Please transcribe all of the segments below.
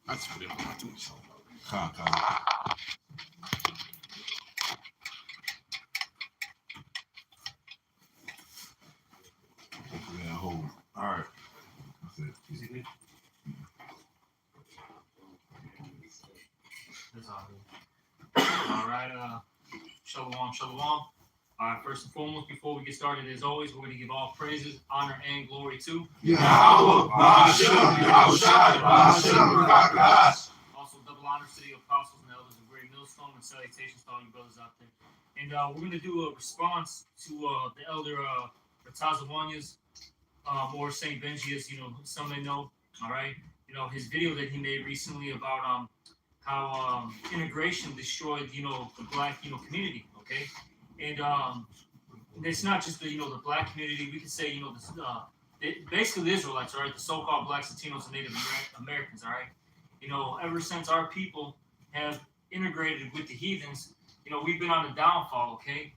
I just put it on my Twitch. Yeah, hold. All right. That's it. That's all good. All right, shalom, shalom. All right, first and foremost, before we get started, as always, we're going to give all praises, honor, and glory to Yahweh, also double honors to the apostles and elders of Great Millstone, and salutations to all you brothers out there. And we're going to do a response to the elder Ratazawanya's, or St. Benji, as some may know. All right, his video that he made recently about how integration destroyed the black community. Okay, and it's not just the black community. We could say basically the Israelites, all right, the so-called blacks, Latinos, and Native Americans, all right. Ever since our people have integrated with the heathens, we've been on the downfall. Okay,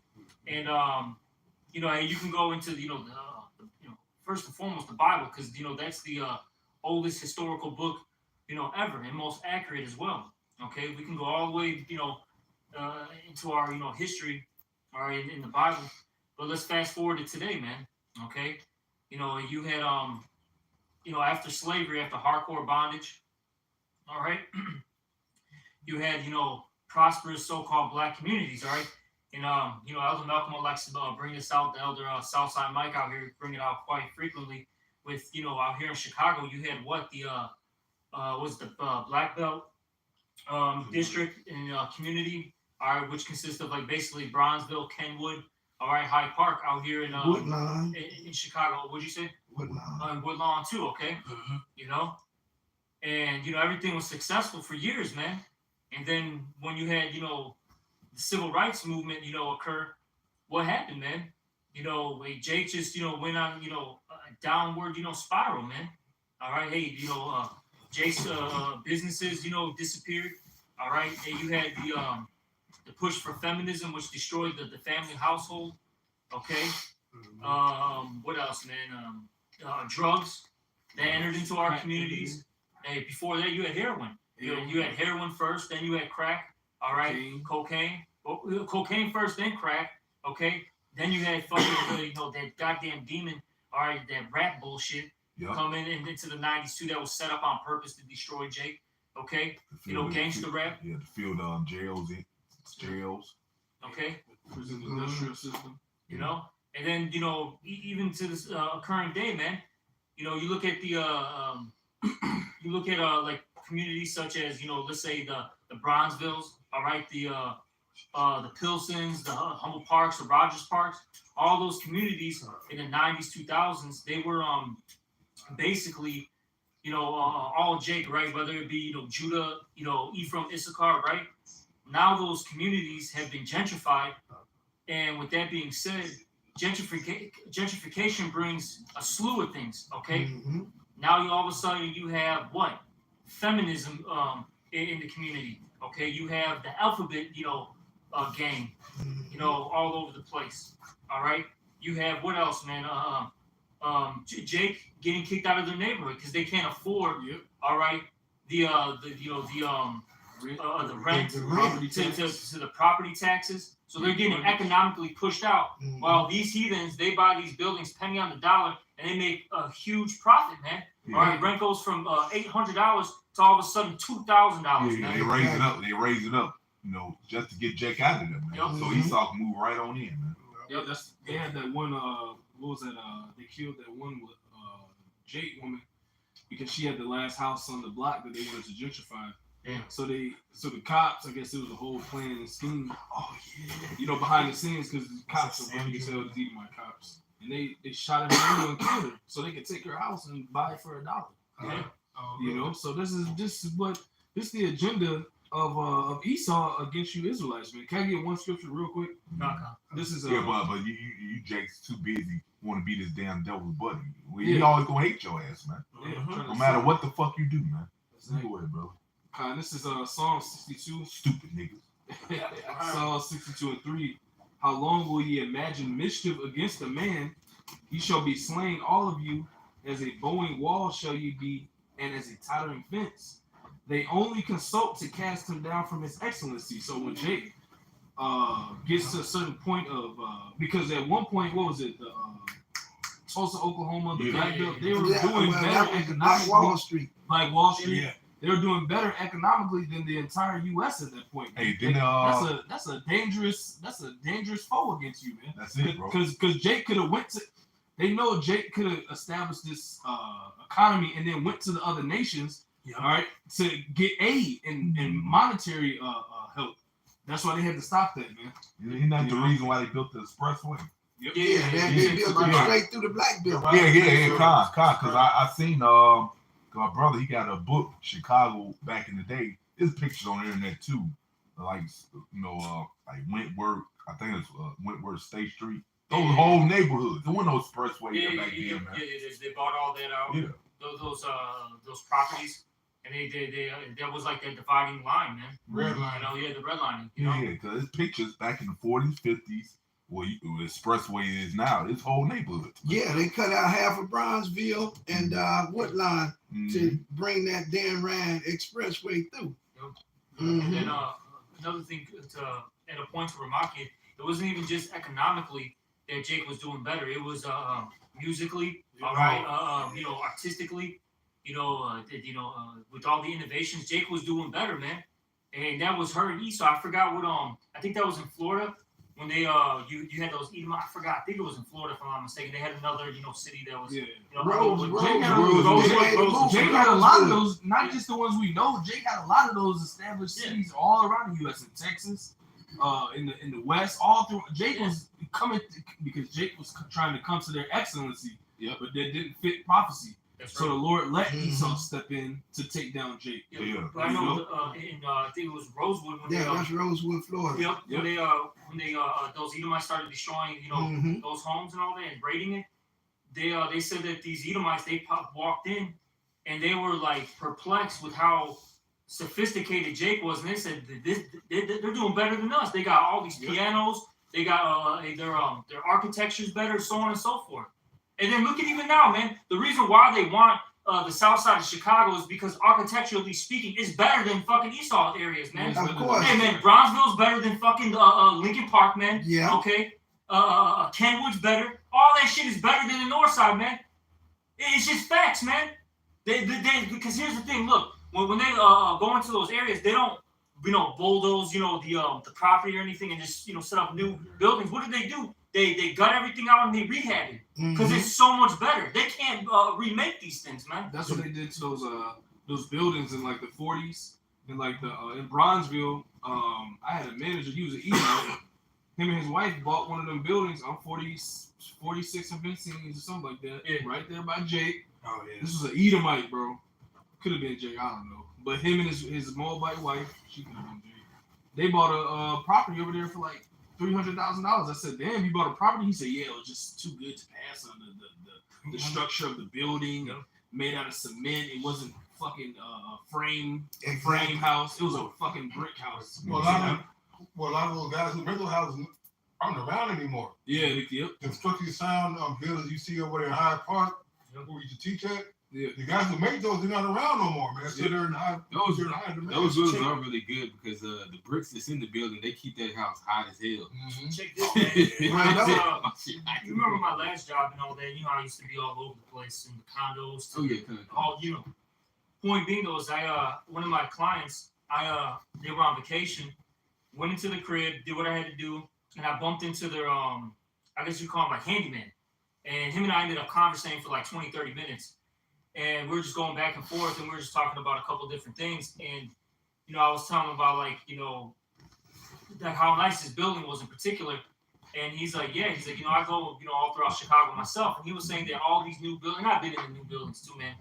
and and you can go into first and foremost the Bible, because that's the oldest historical book ever, and most accurate as well. Okay, we can go all the way into our history, all right, in the Bible. But let's fast forward to today, man. Okay, you had after slavery, after hardcore bondage, all right, you had prosperous so-called black communities, all right. And Elder Malcolm likes to bring this out. The Elder Southside Mike out here bring it out quite frequently. With out here in Chicago, you had what the Black Belt district and community, all right, which consists of basically Bronzeville, Kenwood, all right, Hyde Park out here in Woodlawn. In Chicago. What'd you say? Woodlawn. Woodlawn too. Okay, and everything was successful for years, man. And then when you had the civil rights movement occur, what happened, man? Jake just went on a downward spiral, man. All right, hey, Jake's businesses disappeared. All right, and you had the push for feminism, which destroyed the family household. Okay, what else, man? Drugs that entered into our communities. Hey, before that, you had heroin. You had heroin first, then you had crack. All right, cocaine. Well, cocaine first, then crack. Okay, then you had fucking that goddamn demon. All right, that rap bullshit coming into the '90s too. That was set up on purpose to destroy Jake. Okay, gangster rap. Yeah, the field jails. Okay. Prison industrial system. And then even to this current day, man. You look at the like communities such as let's say the Bronzevilles. All right, the Pilsons, the Humble Parks, the Rogers Parks, all those communities in the '90s, 2000s, they were basically all Jake, right? Whether it be Judah, Ephraim, Issachar, right? Now those communities have been gentrified, and with that being said, gentrification brings a slew of things. Okay, now all of a sudden you have what feminism in the community. Okay, you have the alphabet, gang, all over the place. All right, you have what else, man? Jake getting kicked out of their neighborhood because they can't afford. All right, the rent to the property taxes. So they're getting economically pushed out. While these heathens, they buy these buildings penny on the dollar, and they make a huge profit, man. All right, rent goes from $800 to all of a sudden $2,000. Yeah, they raise it up, just to get Jake out of there, man. So Esau can move right on in, man. Yeah, they had that one. What was that? They killed that one with Jake woman because she had the last house on the block that they wanted to gentrify. Yeah. So the cops, I guess it was a whole plan and scheme. Oh yeah. Behind the scenes, because the cops are running to these Edomite cops, and they shot her and killed her so they could take her house and buy it for $1. Yeah. So this is the agenda of Esau against you Israelites, man. Can I get one scripture real quick? This is but you Jake's too busy want to be this damn devil's buddy. He always gonna hate your ass, man. No matter what the fuck you do, man. Go ahead, bro. This is Psalm 62. Stupid niggas. Psalm 62:3. How long will ye imagine mischief against a man? He shall be slain, all of you. As a bowing wall shall ye be, and as a tottering fence. they only consult to cast him down from his excellency. So when Jake gets to a certain point of because at one point, what was it? The Tulsa, Oklahoma, the Black Belt, they were doing better economically. Wall Street. Like Wall Street. Yeah. They were doing better economically than the entire U.S. at that point. Hey, then that's a dangerous foe against you, man. That's it, bro. Because Jake could have went to. They know Jake could have established this economy and then went to the other nations, all right, to get aid and monetary help. That's why they had to stop that, man. Isn't that the reason why they built the expressway? Yep. Yeah, they built it straight through the Black Belt. Yeah, con. Because I seen my brother, he got a book, Chicago, back in the day. There's pictures on the internet too, like like Wentworth. I think it's Wentworth State Street. Those whole neighborhoods. There wasn't no expressway back then, man. They bought all that out. Yeah. Those properties, and they that was like that dividing line, man. Red line. The red line. Yeah, because there's pictures back in the 40s, 50s, where the expressway is now. This whole neighborhood. Yeah, they cut out half of Bronzeville and Woodline to bring that Dan Rand Expressway through. And then another thing at a point to remark it wasn't even just economically that Jake was doing better. It was musically, artistically, with all the innovations, Jake was doing better, man. And that was her and Esau. I forgot what I think that was in Florida when they you had those Edomite. I forgot. I think it was in Florida if I'm not mistaken. They had another city that was Jake had a lot of those, not just the ones we know. Jake had a lot of those established cities all around the U.S. in Texas. In the West, all through Jake was coming because Jake was trying to come to their excellency, but that didn't fit prophecy. So the Lord let Esau step in to take down Jake. But I know I think it was Rosewood. That's Rosewood, Florida. When they those Edomites started destroying those homes and all that and raiding it, they said that these Edomites walked in and they were like perplexed with how sophisticated Jake was, and they said they're doing better than us. They got all these pianos, they got their architecture's better, so on and so forth. And then look at even now, man. The reason why they want the south side of Chicago is because architecturally speaking, it's better than fucking Esau areas, man. Of course. Hey, man, Bronzeville's better than fucking Lincoln Park, man. Yeah. Okay. Kenwood's better. All that shit is better than the north side, man. It's just facts, man. They because here's the thing. Look. When they go into those areas, they don't, bulldoze, the property or anything and just, set up new buildings. What do? They gut everything out and they rehab it because it's so much better. They can't remake these things, man. That's what they did to those buildings in like the 40s and like in Bronzeville. I had a manager. He was an Edomite. Him and his wife bought one of them buildings on 46 and Vincennes or something like that, right there by Jake. Oh yeah. This was an Edomite, bro. Could have been Jake, I don't know. But him and his Moabite wife, she could have been Jake. They bought a property over there for like $300,000. I said, damn, you bought a property? He said, yeah, it was just too good to pass on the structure of the building, made out of cement. It wasn't fucking frame house. It was a fucking brick house. Well, a lot of those guys who built those houses aren't around anymore. Yeah, yep. The structurally sound buildings you see over there in Hyde Park, where you used to teach at, the guys who make those, they're not around no more, man. So they're in high. Those buildings are really good because the bricks that's in the building, they keep that house hot as hell. Check this, man. You remember my last job and all that? You know, I used to be all over the place in the condos. Point being, though, is one of my clients, they were on vacation, went into the crib, did what I had to do, and I bumped into their, I guess you call him like handyman. And him and I ended up conversating for like 20, 30 minutes. And we were just going back and forth, and we were just talking about a couple of different things. And, I was telling him about, like, like how nice his building was in particular. And he's like, I go, all throughout Chicago myself. And he was saying that all these new buildings, I've been in the new buildings too, man.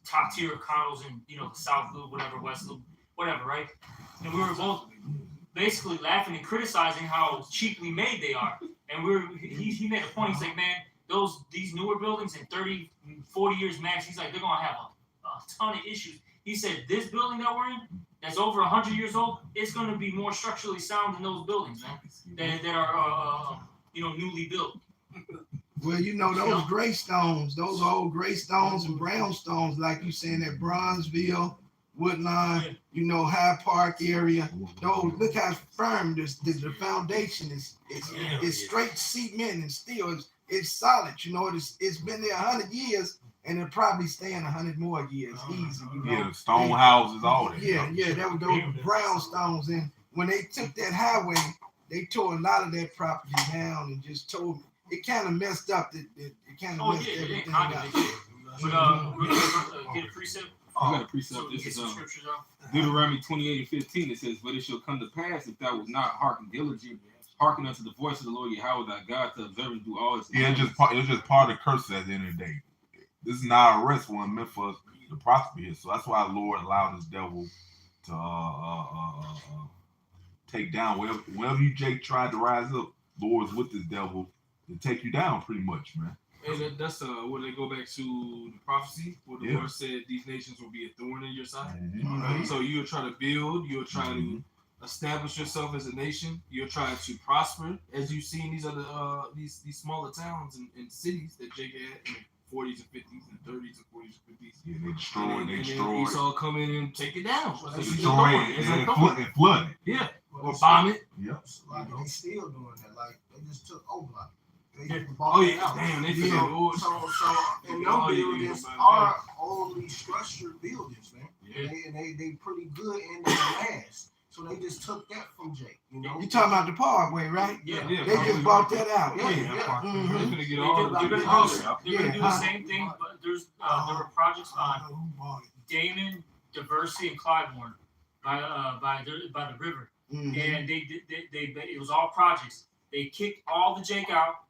Top tier condos in, the South Loop, whatever, West Loop, whatever, right? And we were both basically laughing and criticizing how cheaply made they are. And he made a point. He's like, man, these newer buildings in 30, 40 years max, he's like, they're going to have a ton of issues. He said, this building that we're in, that's over 100 years old, it's going to be more structurally sound than those buildings, man, that are, newly built. Well, you know, those gray stones, those old gray stones and brown stones, like you saying at Bronzeville, Woodline, you know, Hyde Park area. Those, look how firm the foundation is. It's straight cement and steel. It's solid. You know, it's been there 100 years, and it'll probably stay in 100 more years, easy. You know? Yeah, the stone houses, all that. Yeah, that was those brown stones. And when they took that highway, they tore a lot of that property down and just told it kind of messed up. It kind of messed everything up. But we're gonna get a precept. I got a precept. So This get is some scriptures out. Deuteronomy 28:15. It says, "But it shall come to pass if thou wilt not hearken diligently, hearken unto the voice of the Lord Yahweh thy God to observe and do all his Yeah, it's just part of the curse at the end of the day. This is not a rest one meant for us to prosper here. So that's why the Lord allowed this devil to take down wherever you Jake tried to rise up. Lord's with this devil to take you down, pretty much, man. And that's where they go back to the prophecy where the Lord said these nations will be a thorn in your side. Mm-hmm. So you'll try to build, you'll try to establish yourself as a nation, you'll try to prosper, as you see in these other these smaller towns and cities that Jake had in the 40s and 50s and 30s and 40s and 50s. Yeah, they And then destroyed. Esau come in and take it down. They destroyed and flooded. Yeah, or bomb it. Yep. Like they still doing that. Like they just took over. They Yeah. just bought Oh it yeah, out. damn, they Yeah. took it. So and Oh, them yeah, buildings yeah, are oldly structured buildings, man. Yeah. They pretty good and they last. So they just took that from Jake, you know. You talking about the Parkway, right? Yeah. Yeah, They just bought that out. Yeah. They're Mhm. gonna get all They're the gonna do Yeah. the same thing, but there were projects on Who bought it? Damon, Diversity, and Clybourne by the river, Mhm. and they it was all projects. They kicked all the Jake out,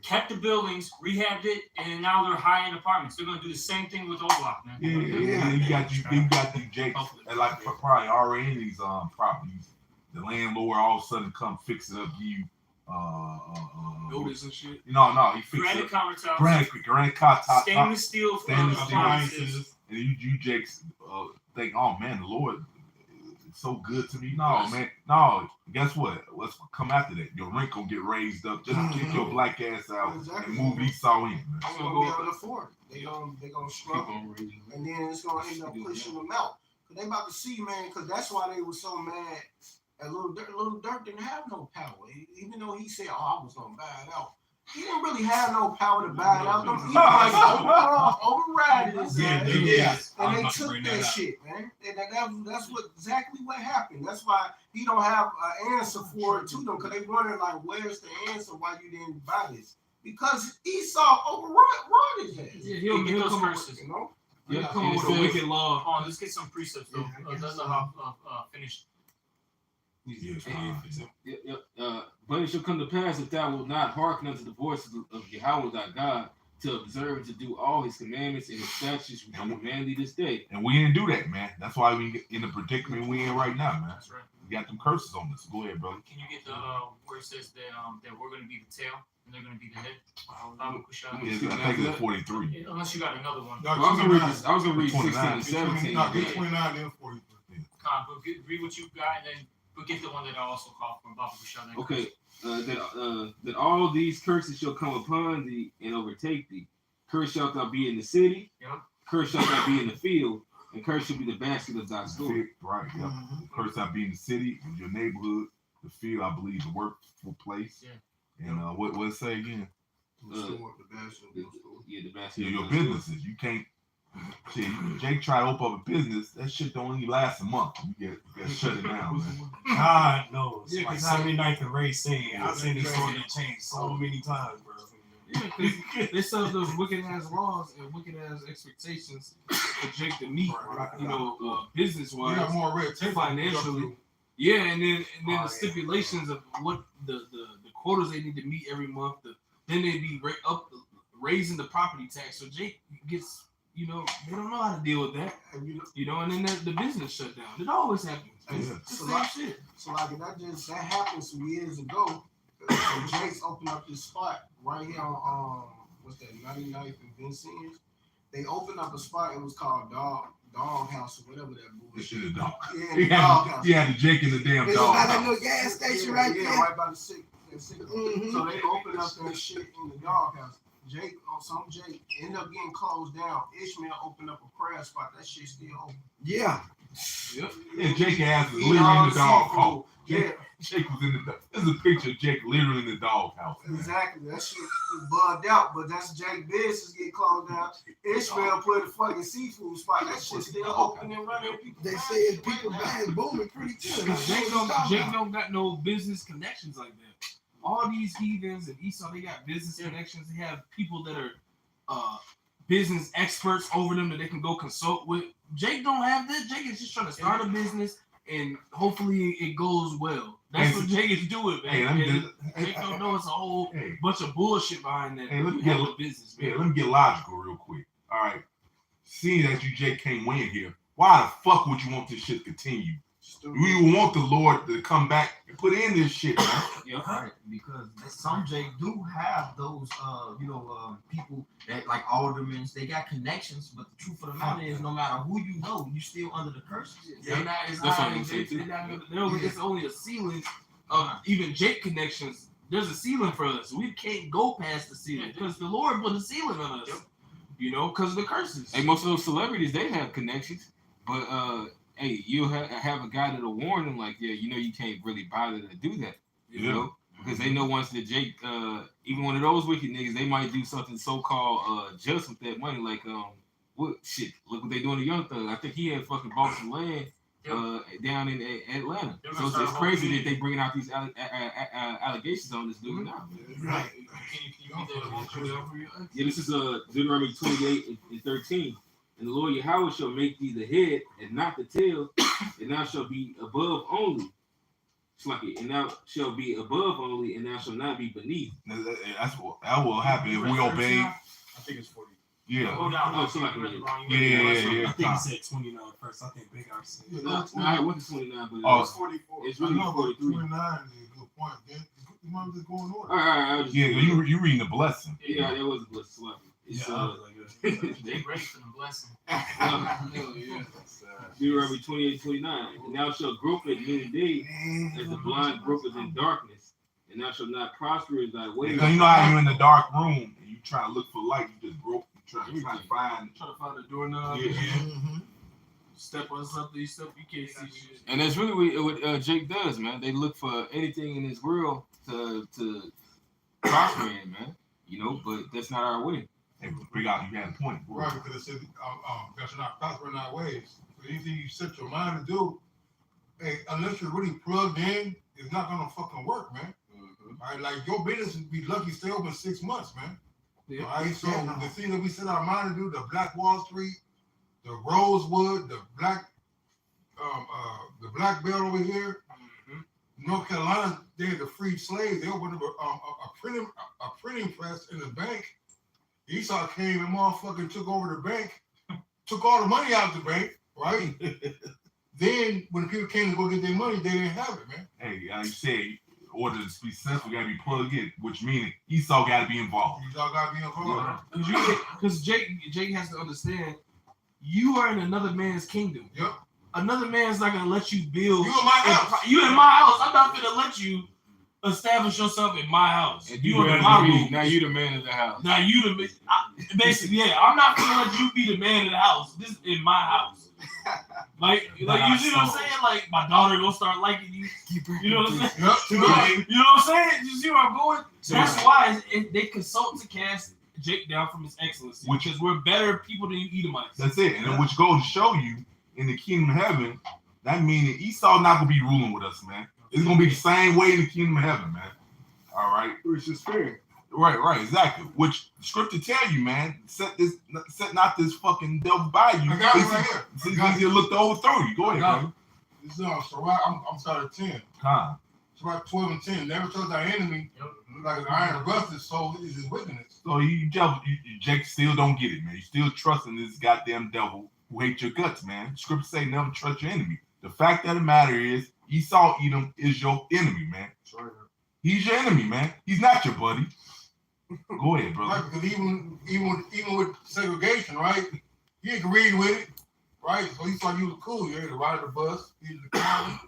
kept the buildings, rehabbed it, and now they're high-end apartments. They're gonna do the same thing with O'Block, man. Yeah. You got these Jakes and like probably already in these properties. The landlord all of a sudden come fix it up, give you notice and shit. Granite he fixed it. countertops, Granite top, stainless steel stainless steel appliances. and you Jakes think, oh man, the Lord is so good to me. No, man, no. Guess what? Let's come after that. Your rent gonna get raised up. Just kick your black ass out and move Esau in, man. They're gonna be able to afford it. They gonna struggle, and then it's gonna end up pushing them out. Cause they about to see, man. Cause that's why they were so mad at Little Dirk. Little Dirk didn't have no power, even though he said, "Oh, I was gonna buy it out." He didn't really have no power to buy it out. He like overrided his ass. And they took that shit, man. And that's exactly what happened. That's why he don't have an answer for it to them, because they wondering like, where's the answer why you didn't buy this? Because Esau overrun his ass. Yeah, He'll get those come curses. You know? He'll come with a wicked law. Hold on, let's get some precepts though. Let's finish. But it shall come to pass if thou wilt not hearken unto the voice of Yahweh thy God to observe and to do all his commandments and his statutes which I command thee this day. And we didn't do that, man. That's why we in the predicament we in right now, man. That's right. We got them curses on us. Go ahead, brother. Can you get the where it says that we're going to be the tail and they're going to be the head? I think it's 43. Unless you got another one. No, I was gonna read 16 and 17. No, get 29 and 43. Read what you got, and then we'll get the one that I also called from Baba Bashar. Okay. That all these curses shall come upon thee and overtake thee. Cursed shalt thou be in the city. Yep. Cursed shalt thou be in the field. And cursed shall be the basket of thy store. Right, yep. Curse I be in the city, in your neighborhood, the field, I believe, the workful place. Yeah. And what it say again? The basket. Yeah, your businesses. You can't. Shit, Jake try to open up a business. That shit don't even last a month. You get shut it down, man. God knows. Yeah, Like 'cause 79th and Ray saying, I've seen this story change so many times, bro. Yeah, because they set up those wicked ass laws and wicked ass expectations for Jake to meet, you know, business You wise, got more red tape financially. Yeah, and then the stipulations of what the quotas they need to meet every month. Then they be raising the property tax. So Jake gets, you know, they don't know how to deal with that. You know, and then the business shut down. It always happens. It's the same shit. So like that happened some years ago. So Jake's opened up this spot right here on what's that, 99th and Vincennes. They opened up a spot. It was called Dog House or whatever that This bullshit. shit is dog. Yeah, Dog House. He had the Jake in the damn It's dog. by that little gas station right Yeah, there. right by the sick. and 6. Mhm. So they opened up that shit in the doghouse. Jake ended up getting closed down. Ishmael opened up a prayer spot. That shit still open. Yeah. Yep. Yeah, Jake ass is Eat literally all in the the dog seafood. house. Yeah, Jake was in the. There's a picture of Jake literally in the dog house. exactly. That shit was bugged out, but that's Jake business getting closed down. Ishmael put a fucking seafood spot. That shit still open and running. They said people bang booming pretty good. Because Jake don't got no business connections like that. All these heathens and Esau, they got business connections. They have people that are business experts over them that they can go consult with. Jake don't have that. Jake is just trying to start a business and hopefully it goes well. That's what Jake is doing, man. Jake don't know it's a whole bunch of bullshit behind that. Hey, let me get a business, man. Let me get logical real quick. All right. Seeing that you Jake can't win here, why the fuck would you want this shit to continue? We want the Lord to come back and put in this shit, man. Yeah, right. Because some Jake do have those, people that like aldermen. They got connections, but the truth of the matter is, no matter who you know, you still under the curses. It's only a ceiling of even Jake connections. There's a ceiling for us. We can't go past the ceiling because the Lord put a ceiling on us. You know, because of the curses. Hey, most of those celebrities, they have connections, but hey, you have a guy that'll warn them, like, yeah, you know, you can't really bother to do that, you know, because they know once that Jake, even one of those wicked niggas, they might do something so-called just with that money, like, what shit? Look what they doing to Young Thug. I think he had fucking bought some land down in Atlanta. So it's just crazy that they bringing out these allegations on this dude now. Right. Yeah, this is Deuteronomy 28 and 13. And the Lord Yahweh shall make thee the head and not the tail, and thou shalt be above only. It's like it, and thou shalt be above only, and thou shalt not be beneath. That will happen if we obey. I think it's 40. Yeah. Hold on. Oh, so like Yeah. I think he said 29 first. I think Big R said. No, I went to 29, but Oh, It's 44. it's really 43. 29 is a good point. You might just going on. All right. Yeah, you reading the blessing. Yeah, that was a blessing. Sloppy. It's They ready for the blessing. Deuteronomy 28:29. And thou shalt grope at noonday as the blind gropeth in darkness, and thou shalt not prosper in thy way. Because you know how you're in the dark room and you try to look for light, you just grope, you try to find the doorknob. Yeah. Mm-hmm. Step on something, you can't see shit. And that's really what Jake does, man. They look for anything in this world to prosper in, man. You know, but that's not our way. Hey, bring out, you had a point. Right, because it said, that should not prosper in our ways. So anything you set your mind to do, hey, unless you're really plugged in, it's not gonna fucking work, man. All right, like your business would be lucky stay open 6 months, man. Yeah. All right, so the thing that we set our mind to do, the Black Wall Street, the Rosewood, the black belt over here, North Carolina, they had the freed slaves. They opened up a printing press in the bank. Esau came and motherfucking took over the bank, took all the money out of the bank, right? Then when the people came to go get their money, they didn't have it, man. Hey, like you said, in order to be successful, we gotta be plugged in, which means Esau gotta be involved. Esau gotta be involved. Because Jake has to understand, you are in another man's kingdom. Yep. Another man's not gonna let you build. You in my house. You in my house. I'm not gonna let you establish yourself in my house. And you in my room. Now you the man of the house. Now you the basically, yeah. I'm not gonna let you be the man of the house. This is in my house. Like you see what I'm saying? Like my daughter gonna start liking you. You know what I'm saying? Yep. You know what I'm saying? You see where I'm going? That's why they consult to cast Jake down from his excellency, because we're better people than you Edomites. That's it. And which goes to show you in the kingdom of heaven, that means that Esau not gonna be ruling with us, man. It's gonna be the same way in the kingdom of heaven, man. All right, Which is fair. right, exactly. Which the scripture tell you, man. Set not this fucking devil by you. I got it right here. It's easy to look to overthrow you. Go ahead, brother. This is Sirach, I'm starting 10. Con. Sirach 12 and 10. Never trust thy enemy like an iron rusted, so is his wickedness. So Jake still don't get it, man. You still trusting this goddamn devil who hates your guts, man. Scripture say never trust your enemy. The fact of the matter is, Esau Edom is your enemy, man. He's your enemy, man. He's not your buddy. Go ahead, brother. Right, because even with segregation, right? He agreed with it, right? So he thought you was cool. You had to ride the bus. He was the coward.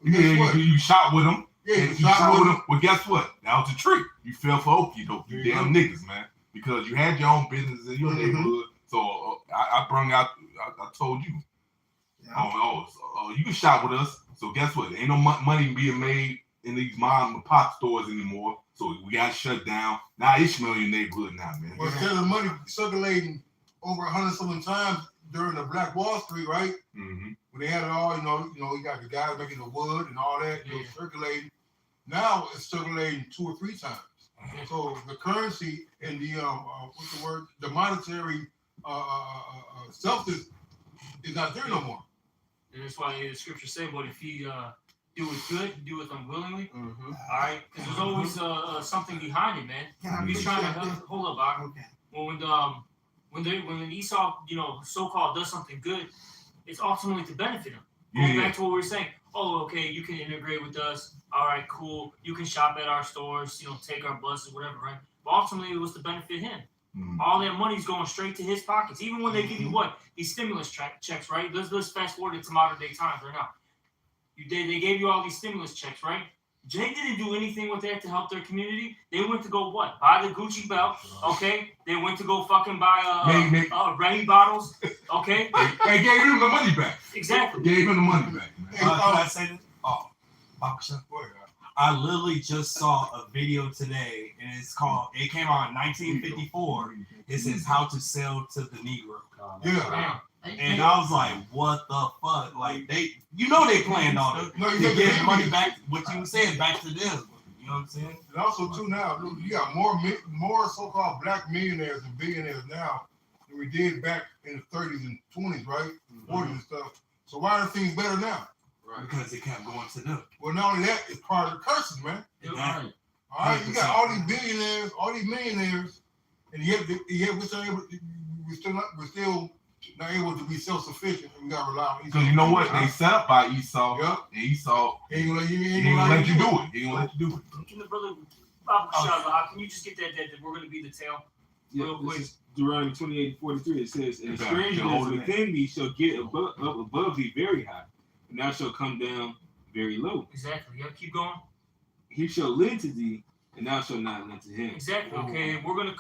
Yeah, you shot with him. Yeah, And you shot with them. Well, guess what? That was the trick. You fell for Okie doke. You damn niggas, man. Because you had your own business in your neighborhood. So I brung out. I told you. You can shop with us. So guess what? Ain't no money being made in these mom and pop stores anymore. So we got shut down. Now Ishmael in your neighborhood now, man. Well, instead of money circulating over 100-something times during the Black Wall Street, right? Mm-hmm. When they had it all, you got the guys making the wood and all that, circulating. Now it's circulating 2 or 3 times. So the currency and the what's the word? The monetary substance is not there no more. And that's why the scriptures say, "But if he do it good, do it unwillingly." All right, because there's always something behind it, man. He's trying to hold up, Bach. Okay. When Esau, so-called does something good, it's ultimately to benefit him. Yeah, Going back to what we were saying. Oh, okay, you can integrate with us. All right, cool. You can shop at our stores. Take our buses, whatever, right? But ultimately, it was to benefit him. Mm-hmm. All that money's going straight to his pockets. Even when they give you what? These stimulus checks, right? Let's fast forward it to modern day times right now. They gave you all these stimulus checks, right? Jay didn't do anything with that to help their community. They went to go what? Buy the Gucci belt, okay? They went to go fucking buy Remy bottles, okay? They gave him the money back. Exactly. Gave him the money back, man. Can I say this? Oh, I literally just saw a video today, and it came out in 1954. It says how to sell to the Negro. Yeah. And I was like, what the fuck? Like, they planned on it. No, you They get get the money back, what you were saying, back to them. You know what I'm saying? And also, too, now, you got more so-called black millionaires and billionaires now than we did back in the 30s and 20s, right? 40s and stuff. So why are things better now? Because it kept going to them. Well, not only that, it's part of the curses, man. Exactly. All right, you got all these billionaires, all these millionaires, and yet we're still not able to be self-sufficient, and we got to rely on Esau. Because you know what? They set up by Esau. Yep. And Esau He ain't gonna let you do it. He ain't gonna let you do it. Can the brother, can you just get that we're going to be the tail? Real quick. This is Deuteronomy 28:43. It says, "And the Exactly. stranger that is within thee shall get above thee very high, and thou shalt come down very low. Exactly. Yeah, keep going. He shall lend to thee, and thou shalt not lend to him." Exactly. Okay, and we're gonna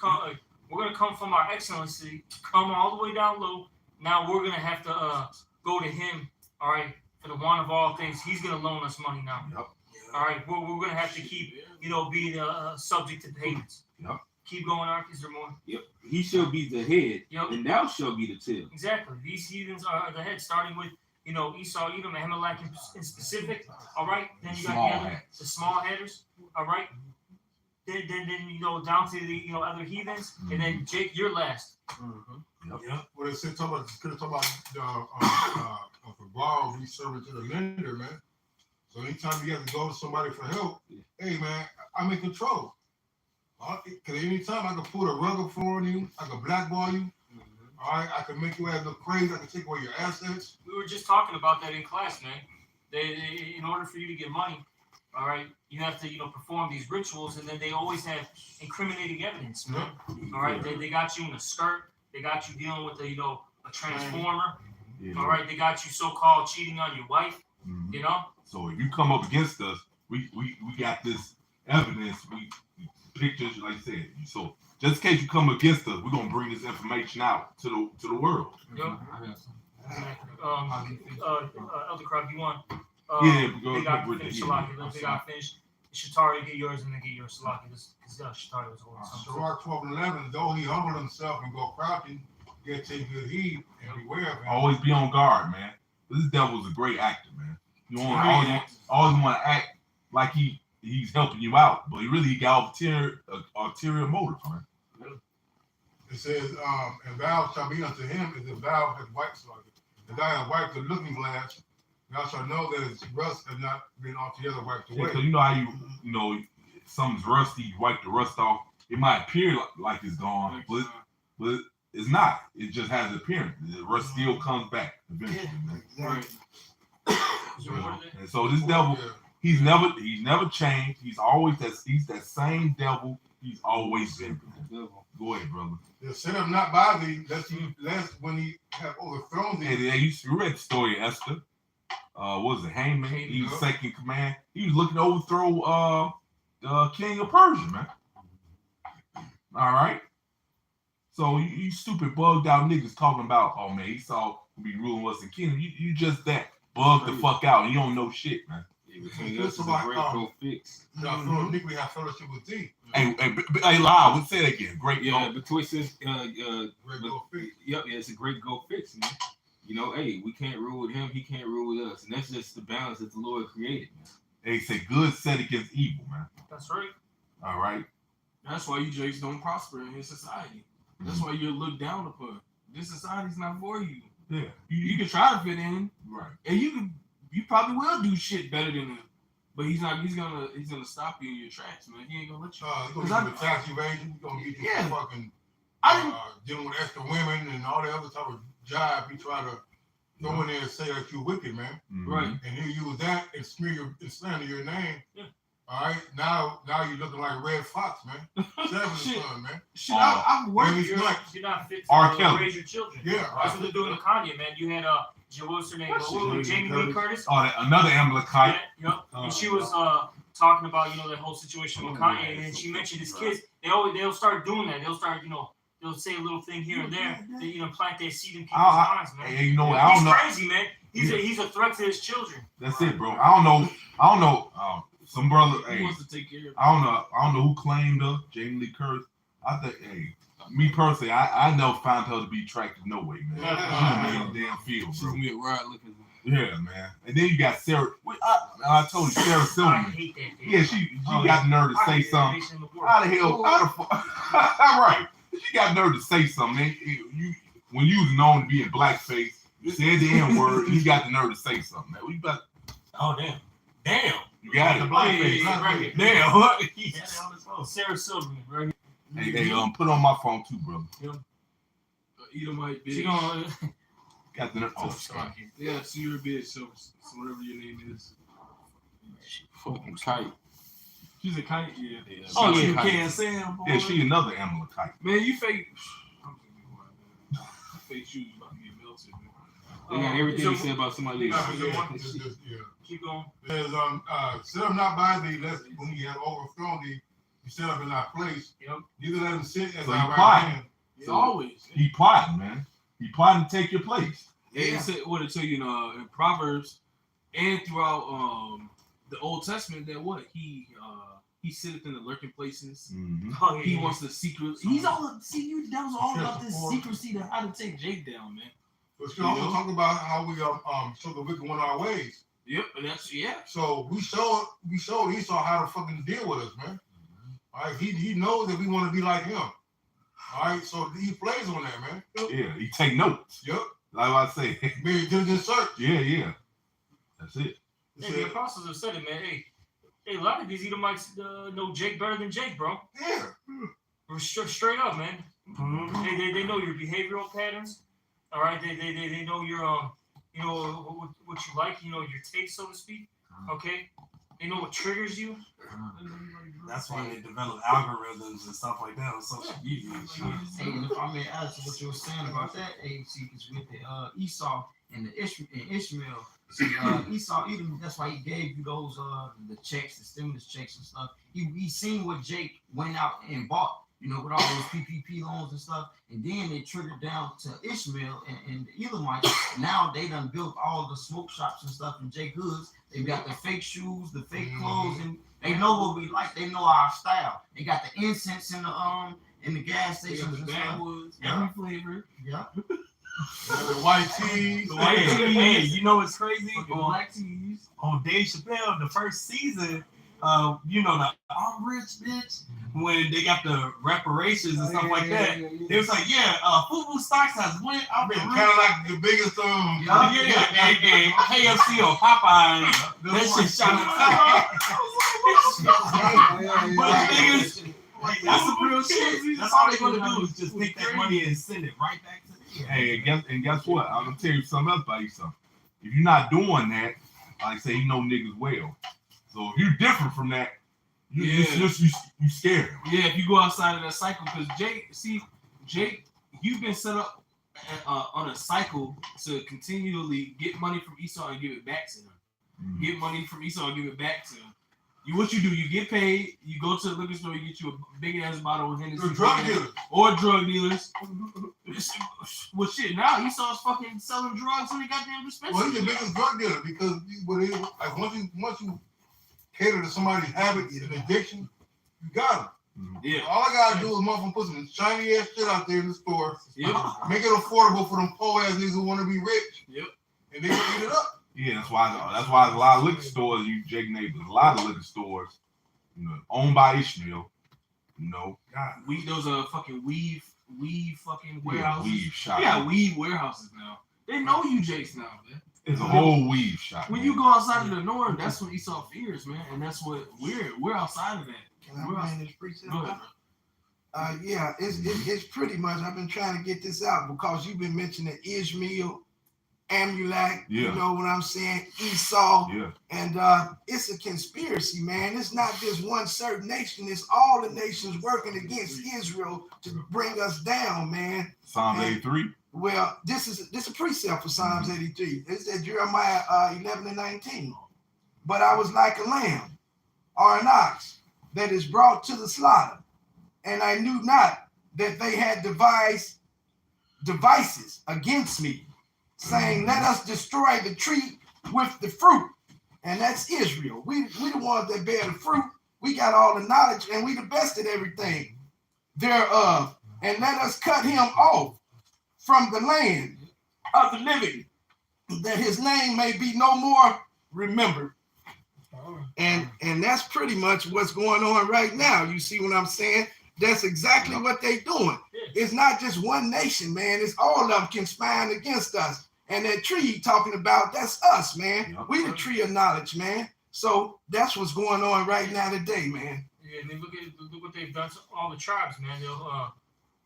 come from our excellency, come all the way down low. Now we're gonna have to go to him. All right, for the one of all things, he's gonna loan us money now. Yep. All right, we're gonna have to keep being subject to payments. Yep. Keep going, Ark. Is there more? Yep. He shall be the head, Yep. and thou shalt be the tail. Exactly. These heathens are the head, starting with Esau, Edom, and Amalek in specific. All right. Then you got the small headers. All right. Then down to the other heathens, and then Jake, you're last. Yeah. Well, they said talk about for borrow, be servant to the lender, man. So anytime you have to go to somebody for help, hey man, I'm in control. Because anytime I can pull the rug up for you, I can blackball you. All right, I can make you act look crazy. I can take away your assets. We were just talking about that in class, man. They in order for you to get money, all right, you have to perform these rituals, and then they always have incriminating evidence, man. All right, they got you in a skirt. They got you dealing with a transformer. Yeah. All right, they got you so-called cheating on your wife. Mm-hmm. So if you come up against us, we got this evidence. We pictures, like you said. So just in case you come against us, we're gonna bring this information out to the world. Yep. Elder Crab, you want? They got finished Salaki. They got finished. Shatari, get yours, and then get yours, Salaki. Because Shatari was holding something. Sirach 12:11. Though he humbled himself and go crouching, yet take good heed and beware of him. Always be on guard, man. This devil's a great actor, man. You always want to act like he's helping you out, but he got ulterior motives, man. It says, and thou shalt be unto him as if thou hast wiped something. If thou hast wiped the looking glass, thou shalt know that its rust has not been altogether wiped away. Because you know how something's rusty, you wipe the rust off. It might appear like it's gone, but it's not. It just has an appearance. The rust still comes back eventually, man. Right. And so this devil, he's never changed. He's that same devil. He's always been. Go ahead, brother. They'll set up not by thee, lest when he have overthrown thee. And you read the story of Esther. what was it, Haman? Haman, He was yeah. second in command. He was looking to overthrow King of Persia, man. All right. So you stupid bugged out niggas talking about, oh man, Esau will be ruling us in kingdom. You just that bugged the fuck out, and you don't know shit, man. Yeah, between us is a great go fix. Now, Nick, we have fellowship with thee. Hey, Lyle, let's say that again. Great, Yeah, between us, Great go fix. yep, yeah, it's a great go fix, man. You know, hey, we can't rule with him, he can't rule with us, and that's just the balance that the Lord created, man. They say good set against evil, man. That's right. All right. That's why you Jakes don't prosper in his society. That's why you're looked down upon. This society's not for you. Yeah. You can try to fit in, Right. and you probably will do shit better than him. But he's gonna stop you in your tracks, man. He ain't gonna let you. He's gonna give you tax evasion. He's gonna get you Yeah. fucking I didn't. dealing with extra women and all the other type of jive. He try to go in there and say that you're wicked, man. Right. And he'll use that and slander your name. Yeah. All right. Now you're looking like Red Fox, man. Seven's Shit. son, man. Shit, I've worked. Maybe You're, it's not. you're not fit R. to Kelly. raise your children. Yeah. That's what they're doing to Kanye, man. You had what's her name? Jamie Lee Curtis. Oh, another Amalekite. Yeah, and she was talking about that whole situation with Kanye, and then she mentioned his kids. They'll start doing that. They'll start they'll say a little thing here and there. They plant their seed in people's minds, man. Hey, you know what? I don't He's know. crazy, man. He's a threat to his children. That's it, bro. I don't know. Some brother. He Hey, wants to take care of. I don't know who claimed her. Jamie Lee Curtis. I think. Hey, me personally, I never found her to be attractive. No way, man. She made a damn field, She's bro. gonna be a ride looking. Yeah, man. And then you got Sarah. I told you, Sarah I Silverman. hate that. Yeah, she got the nerve to I say hate that something. bitch in the world. How the hell? How the fuck? All right. She got nerve to say something. Man. When you was known to be in blackface, you said the N word. You got the nerve to say something. Man. What you about? Oh damn. You got it. Blackface. Right. Damn. What? Sarah Silverman, right? Hey, put on my phone too, brother. Edomite bitch. She gonna Got the nerve. Oh, sorry. Yeah, so you're a bitch. So whatever your name is. Fucking kite. She's a kite. Yeah. Oh, She's you a kite. can't say him, boy. Yeah, she another Amalekite. Man, you fake. I'm thinking about that. Fake shoes about to get melted, man. They got everything so- to say about somebody Yeah, else. yeah. keep going. There's set up not by thee, lest when he had overthrown thee, you set up in thy place. Yep. Neither let him sit as So thy you right quiet. hand. It's always. He plotting, man. He plotting to take your place. Yeah. It said what it tell you in Proverbs and throughout the Old Testament that what he sitteth in the lurking places. Mm-hmm. Oh, yeah, He yeah. wants the secret. He's all see you. That was all about this secrecy to how to take Jake down, man. But you also talk about how we show the wicked one our ways. Yep, and that's So we showed Esau how to fucking deal with us, man. All right, he knows that we want to be like him. All right, so he plays on that, man. Yeah, he take notes. Yep. Like I say. Very diligent search. Yeah. That's it. Hey, the apostles have said it, man. Hey, a lot of these Edomites know Jake better than Jake, bro. Yeah. Straight up, man. They know your behavioral patterns. All right, they know your what you like, your taste, so to speak. Okay, they know what triggers you. That's why they develop algorithms and stuff like that on social media and shit. Hey, and if I may add to what you were saying about that, see, is with the Esau and the Ishmael. See, Esau, even that's why he gave you those the checks, the stimulus checks and stuff. He seen what Jake went out and bought, with all those PPP loans and stuff, and then they triggered down to Ishmael and the Edomites. Now they done built all the smoke shops and stuff in Jake hoods. They got the fake shoes, the fake clothes, and they know what we like. They know our style. They got the incense in the gas stations and stuff. backwoods, Yeah. every flavor. Yeah. The white tees. The white tees. Hey, you know what's crazy? Fucking black tees. On Dave Chappelle, the first season, the I'm rich, bitch. When they got the reparations and stuff like that, they was like, FUBU stocks has went up in Kind of like the biggest and KFC or Popeyes, that shit shot up. But niggas, that's some real shit. That's all they gonna do is just take that money and send it right back to them. Hey, and guess what? I'm gonna tell you something else about yourself. If you're not doing that, like I say, you know niggas well. So if you're different from that, you scared. Yeah, if you go outside of that cycle, because Jake, you've been set up on a cycle to continually get money from Esau and give it back to him. Get money from Esau and give it back to him. What you do, you get paid, you go to the liquor store, you get you a big ass bottle of Hennessy. The drug dealers. Or drug dealers. Well, shit, now Esau's fucking selling drugs in the goddamn dispensary. Well, he's the biggest drug dealer because like once you cater to somebody's habit and addiction, you got him. Yeah. All I gotta do is motherfucker put some shiny ass shit out there in the store. Yep. Make it affordable for them poor ass niggas who want to be rich. Yep. And they gonna eat it up. Yeah, that's why a lot of liquor stores, you Jake neighbors, a lot of liquor stores, owned by Ishmael, Those are fucking weave fucking warehouses. Weave shop. Yeah, weave warehouses now. They know you Jakes now, man. It's a whole weave shop. When man. you go outside of the norm, that's what Esau fears, man. And that's what we're outside of that. Can I bring this precept Go ahead, up? Yeah, it's pretty much. I've been trying to get this out because you've been mentioning Ishmael, Amulek, you know what I'm saying, Esau, and it's a conspiracy, man. It's not just one certain nation; it's all the nations working against Israel to bring us down, man. Psalms 83. Well, this is a precept for Psalms 83. It's at Jeremiah 11:19. But I was like a lamb or an ox that is brought to the slaughter, and I knew not that they had devices against me, saying, let us destroy the tree with the fruit. And that's Israel. We the ones that bear the fruit. We got all the knowledge and we the best at everything thereof. And let us cut him off from the land of the living, that his name may be no more remembered. And that's pretty much what's going on right now. You see what I'm saying? That's exactly what they're doing. It's not just one nation, man. It's all of them conspiring against us. And that tree you talking about, that's us, man. We the tree of knowledge, man. So that's what's going on right now today, man. Yeah, and then look what they've done to all the tribes, man.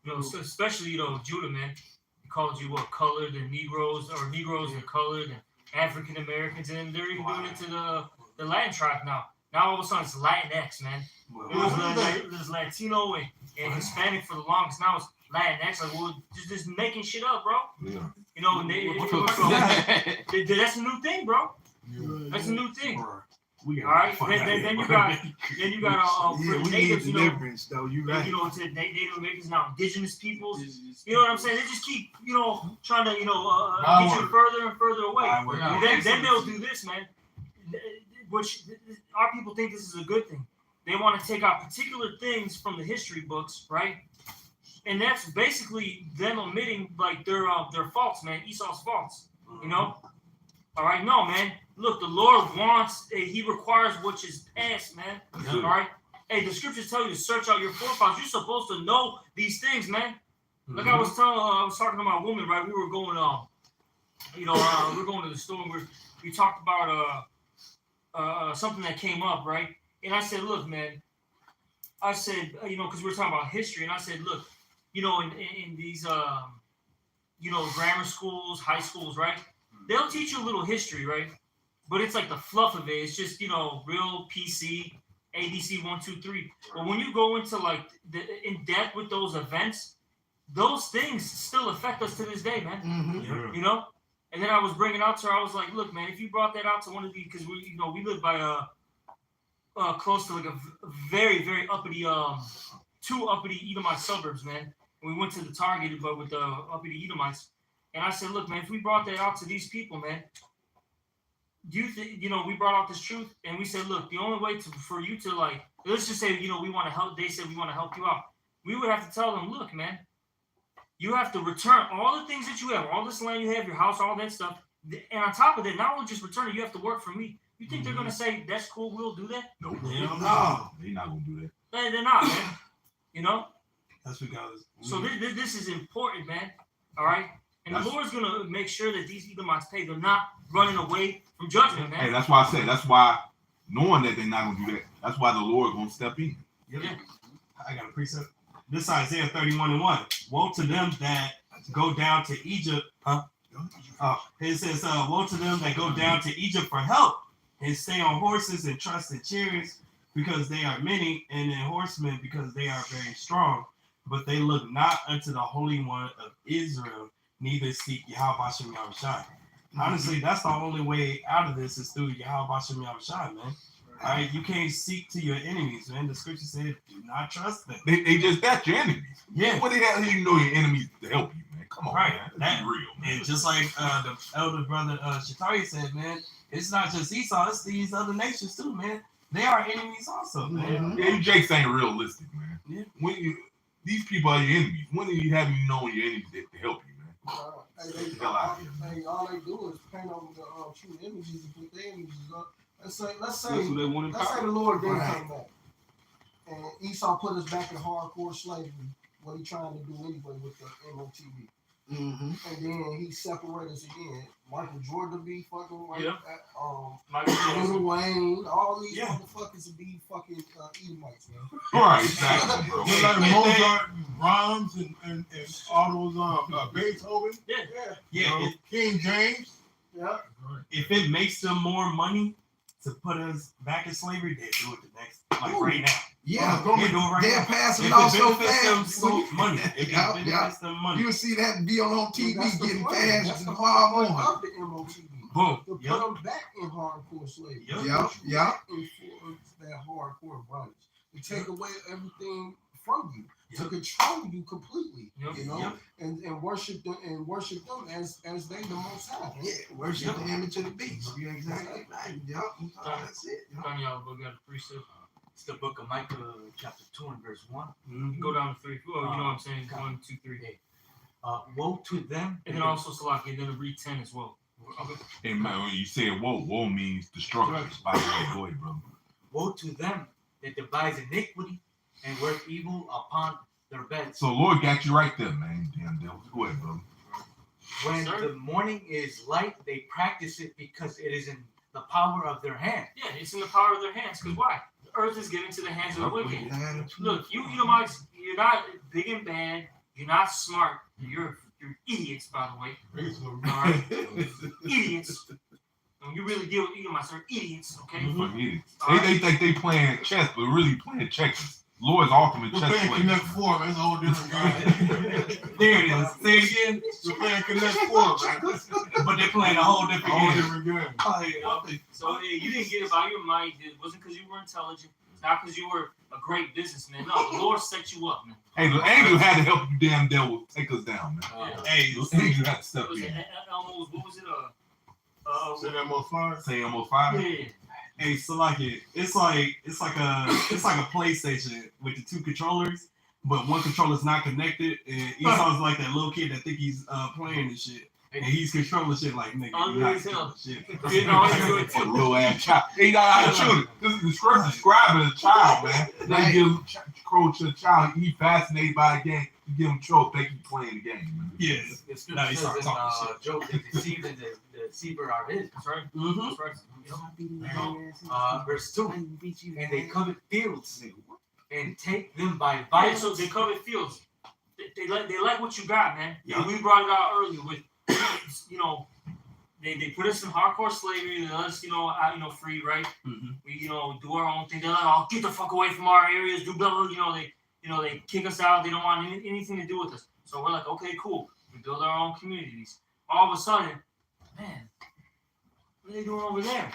They'll, especially Judah, man. He called you colored and Negroes, or Negroes and colored and African Americans, and they're even doing it to the Latin tribe now. Now all of a sudden it's Latinx, man. It was Latino and Hispanic for the longest. Now it's Latinx. Like, well, just making shit up, bro. Yeah. That's a new thing, bro. That's a new thing. All right. Then you got we natives, need deliverance, though. You right. To Native Americans now, indigenous peoples. You know what I'm saying? They just keep, trying to, get you further and further away. And then they'll do this, man. Which our people think this is a good thing. They want to take out particular things from the history books, right? And that's basically them omitting like their faults, man. Esau's faults, All right, no, man. Look, the Lord He requires which is past, man. All right. Hey, the scriptures tell you to search out your forefathers. You're supposed to know these things, man. Like I was talking to my woman, right? We were going we're going to the store and we talked about something that came up, right? And I said, look, man, because we were talking about history, and I said, look, in these grammar schools, high schools, right? They'll teach you a little history, right? But it's like the fluff of it. It's just, real PC, ABC 1, 2, 3. But when you go into like in depth with those events, those things still affect us to this day, man. Mm-hmm. And then I was bringing out to her, I was like, look, man, if you brought that out to one of these, because we live by close to like a very, very uppity, two uppity Edomite suburbs, man. And we went to the Target, but with the uppity Edomites. And I said, look, man, if we brought that out to these people, man, do you think, we brought out this truth, and we said, look, the only way for you to like, let's just say, we want to help. They said we want to help you out. We would have to tell them, look, man, you have to return all the things that you have, all this land you have, your house, all that stuff. And on top of that, not only just return it, you have to work for me. You think they're going to say, that's cool, we'll do that? Nope. No. They're not going to do that. They're not, man. That's because. So this is important, man. All right? And the Lord's going to make sure that these Edomites pay. They're not running away from judgment, man. Hey, that's why I say, that's why, knowing that they're not going to do that, that's why the Lord going to step in. Yeah. I got a precept. This is Isaiah 31:1. Woe to them that go down to Egypt. It says, woe to them that go down to Egypt for help and stay on horses and trust in chariots because they are many, and in horsemen because they are very strong. But they look not unto the Holy One of Israel, neither seek Yahweh Hashem Yahushai. Honestly, that's the only way out of this is through Yahweh Hashem Yahushai, man. All right, you can't seek to your enemies, man. The scripture said, "Do not trust them." They just that's your enemies. Yeah. What the hell you know your enemies to help you, man? Come on, Right. man. That- That's real, man. And just like the elder brother Shatari said, man, it's not just Esau, it's these other nations too, man. They are enemies also, man. Yeah, you Jakes ain't realistic, man. Yeah. When you these people are your enemies. When do you have you know your enemies to help you, man? Hey, Get the hell out of here, man. hey, all they do is paint over the true images and put their images up. Let's say That's what they want in let's say power. the Lord did Right. come back, and Esau put us back in hardcore slavery. What he trying to do anyway with the MOTV, Mm-hmm. and then he separate us again. Michael Jordan be fucking like Yeah. that. Michael Lil Jordan. Wayne, all these Yeah. motherfuckers would be fucking Edomites, man. Right, exactly, bro. Just like Mozart, Brahms, and all those Beethoven, Yeah. you Yeah, know, King James. Yeah. if it makes them more money to put us back in slavery, they do it the next, like Ooh. right now. Yeah, They do it right they're now. passing If it off it so benefits them fast. so money, if Yeah, it benefits them money. You see that be on TV That's the getting plan. passed That's the tomorrow point morning. of the MOTV. Boom. To put Yep. them back in hardcore slavery. Yep. Yeah, yeah. Enforce that hardcore bondage. To take away everything from you. To control you completely. Yep. You know? Yep. And worship them as they the most high. Yeah, worship the image of the beast. You're exactly right. Yep. That's it. Yep. Daniel, we got a precept. It's the book of Micah, chapter 2 and verse 1. Go down to 3. Well, you know what I'm saying? 1, 2, 3. Woe to them. And then also Salaki, and then read 10 as well. And man, when you say woe means destruction. By the way, go ahead, brother. Woe to them that devise iniquity and work evil upon their beds. So Lord got you right there, man. Damn devil. Go ahead, brother. When Sir. the morning is light, they practice it because it is in the power of their hand. Yeah, it's in the power of their hands. Because why? The earth is given to the hands of the wicked. Look, you Edomites, you're not big and bad. You're not smart. You're idiots, by the way. Alright? Idiots. And you really deal with Edomites, they're idiots, okay? Fucking idiots. All They think they playing chess, but really playing checkers. Lord's ultimate We're chess playing player. Connect Four, man. It's a whole different game. There it is. Say it again. We're playing Connect Four, man. But they're playing a whole different A whole game. different game. Oh, yeah. So you didn't get it by your might. It wasn't because you were intelligent. It's not because you were a great businessman. No, the Lord set you up, man. Hey, the angel had to help you damn devil take us down, man. Yeah. Hey, The angel had to step What was it? in. Elmo's, what was it? Say that more fire. Say almost five. Yeah. hey, Salaki, it's like a PlayStation with the two controllers, but one controller's not connected, and Esau's like that little kid that think he's playing and shit. And he's controlling shit like nigga. Ugly You're not as hell. controlling shit. You know, he's doing A little ass child. Hey, you gotta shoot it. This is describing a child, man. They give him control to a child. He fascinated by the game. You give him control, think he's playing the game, man. Yes. The scripture Now he says starts in talking shit. Job, the deceiver and the deceiver are his. That's right. Mm-hmm. That's right. You know? Verse 2. And they covet fields and take them by Yeah, violence. so they covet fields. They like what you got, man. Yeah. We brought it out earlier with, you know, they put us in hardcore slavery. They let us, free, right? Mm-hmm. We, do our own thing. They're like, oh, get the fuck away from our areas. Do blah blah. They kick us out. They don't want anything to do with us. So we're like, okay, cool. We build our own communities. All of a sudden, man, what are they doing over there?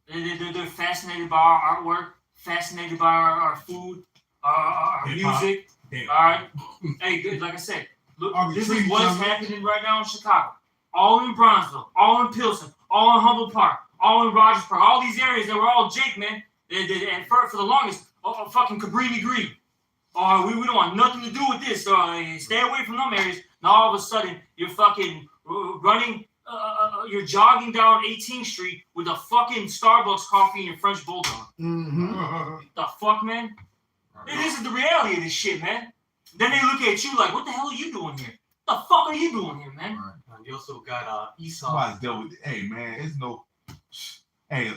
They're fascinated by our artwork, fascinated by our food, our Hip-hop. music. Damn. All right. Hey, good. Like I said, look, Are we this treating is what's each other? happening right now in Chicago. All in Bronzeville, all in Pilsen, all in Humboldt Park, all in Rogers Park, all these areas that were all Jake, man. And for the longest, fucking Cabrini Green. We don't want nothing to do with this. Stay away from them areas. Now all of a sudden, you're fucking running, you're jogging down 18th Street with a fucking Starbucks coffee and your French Bulldog. Mm-hmm. The fuck, man? This is the reality of this shit, man. Then they look at you like, what the hell are you doing here? What the fuck are you doing here, man? You also got Esau. Somebody's dealt with. Hey, man, it's no. Hey,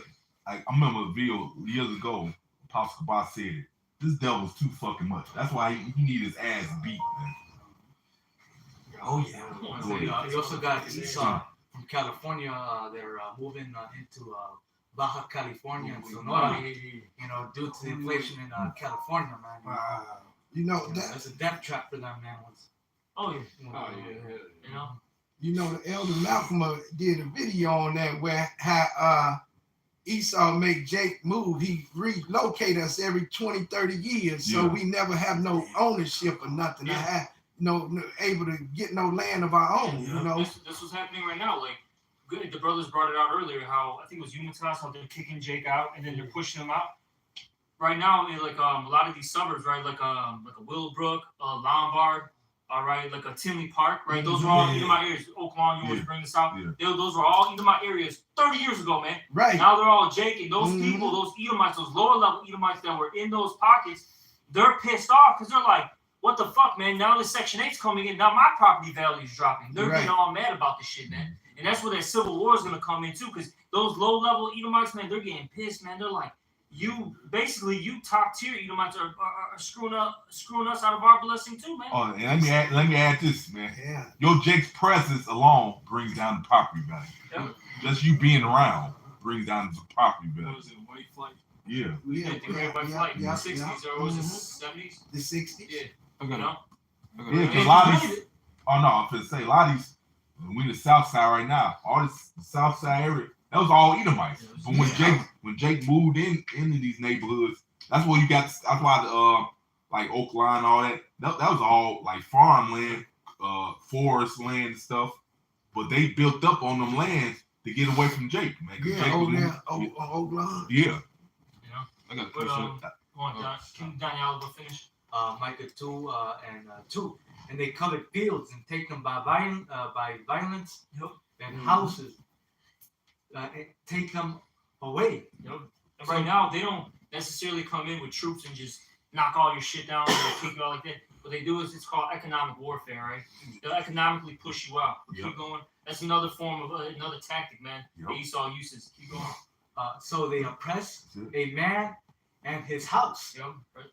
I remember a video years ago. Apostle Kabah said it. This devil's too fucking much. That's why he need his ass beat, man. Oh yeah. You also got Esau from California. They're moving into Baja California and Sonora. Due to the inflation in California, man. Wow. You know that. It's a death trap for them, man. Oh yeah. Oh yeah. You know. You know, the Elder Malcolm did a video on that where how Esau make Jake move. He relocate us every 20, 30 years. So Yeah. we never have no ownership or nothing. I have no able to get no land of our own, you know. This was happening right now. Like, good, the brothers brought it out earlier. How I think it was Humitas, how they're kicking Jake out and then they're pushing him out. Right now, in like a lot of these suburbs, right, like a Willowbrook, Lombard, all right, like a Tinley Park, right. Those were all Edomite areas. Oakland, you always bring this out. Those were all Edomite areas 30 years ago, man. Right. Now they're all Jake, and those people, those Edomites, those lower level Edomites that were in those pockets, they're pissed off because they're like, what the fuck, man? Now the Section 8's coming in. Now my property value is dropping. They're getting all mad about this shit, man. And that's where that civil war is going to come in, too, because those low-level Edomites, man, they're getting pissed, man. They're like, you top-tier Edomites are screwing us out of our blessing, too, man. Oh, and let me add this, man. Yeah. Your Jake's presence alone brings down the property value. Yep. Just you being around brings down the property value. What was it, white flight? Yeah. The Great White Flight in the 60s or was it 70s? The 60s? Yeah. I You got know? Yeah, because a lot of these, oh no, I'm finna say a lot of these, we in the South Side right now, all this South Side area, that was all Edomites. But when Jake moved into these neighborhoods, that's where you got. That's why the like Oakland and all that. That was all like farmland, forest land and stuff. But they built up on them lands to get away from Jake, man. Yeah, Jake over was there, moving- Oakland. Yeah. You know? I got a But, question. go on, Don. Can Danielle go finish? Micah 2 and 2, and they covered fields and take them by violence, and houses, and take them away. And right now, they don't necessarily come in with troops and just knock all your shit down or kick you out like that. What they do is it's called economic warfare, right? They'll economically push you out. Keep going. That's another form of another tactic, man. That Esau uses. Keep going. So they oppress a man and his house. Right.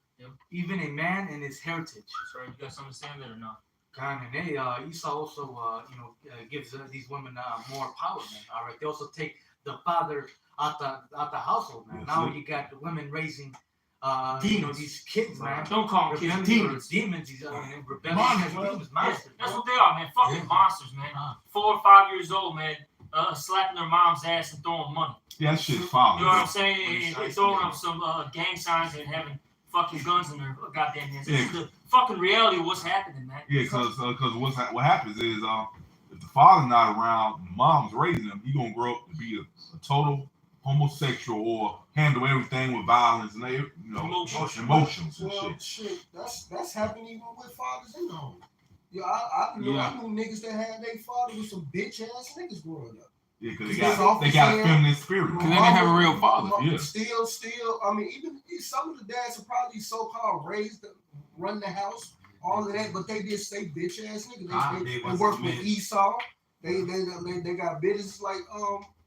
Even a man and his heritage. That's right. You got something to say on that or not? And Esau also, gives these women more power, man. All right. They also take the father out the household, man. Now you got the women raising, these kids, man. Don't call them kids. Demons. These rebellious demons, monsters. That's what they are, man. Fucking monsters, man. 4 or 5 years old, man. Slapping their mom's ass and throwing money. Yeah, that shit's foul. You know what I'm saying? And throwing up some gang signs and having fucking guns in their goddamn hands. This is the fucking reality of what's happening, man. Yeah, because what happens is if the father's not around, the mom's raising him, he's gonna grow up to be a total homosexual or handle everything with violence and emotions and Well, shit. That's happening even with fathers in the home. Yeah, I knew niggas that had their father with some bitch ass niggas growing up. Yeah, because they got a feminine spirit. Because they didn't have a real father. Yeah. Still, I mean, even some of the dads are probably so-called raised to run the house, all of that, but they did stay bitch ass niggas. They work with Esau. They got business like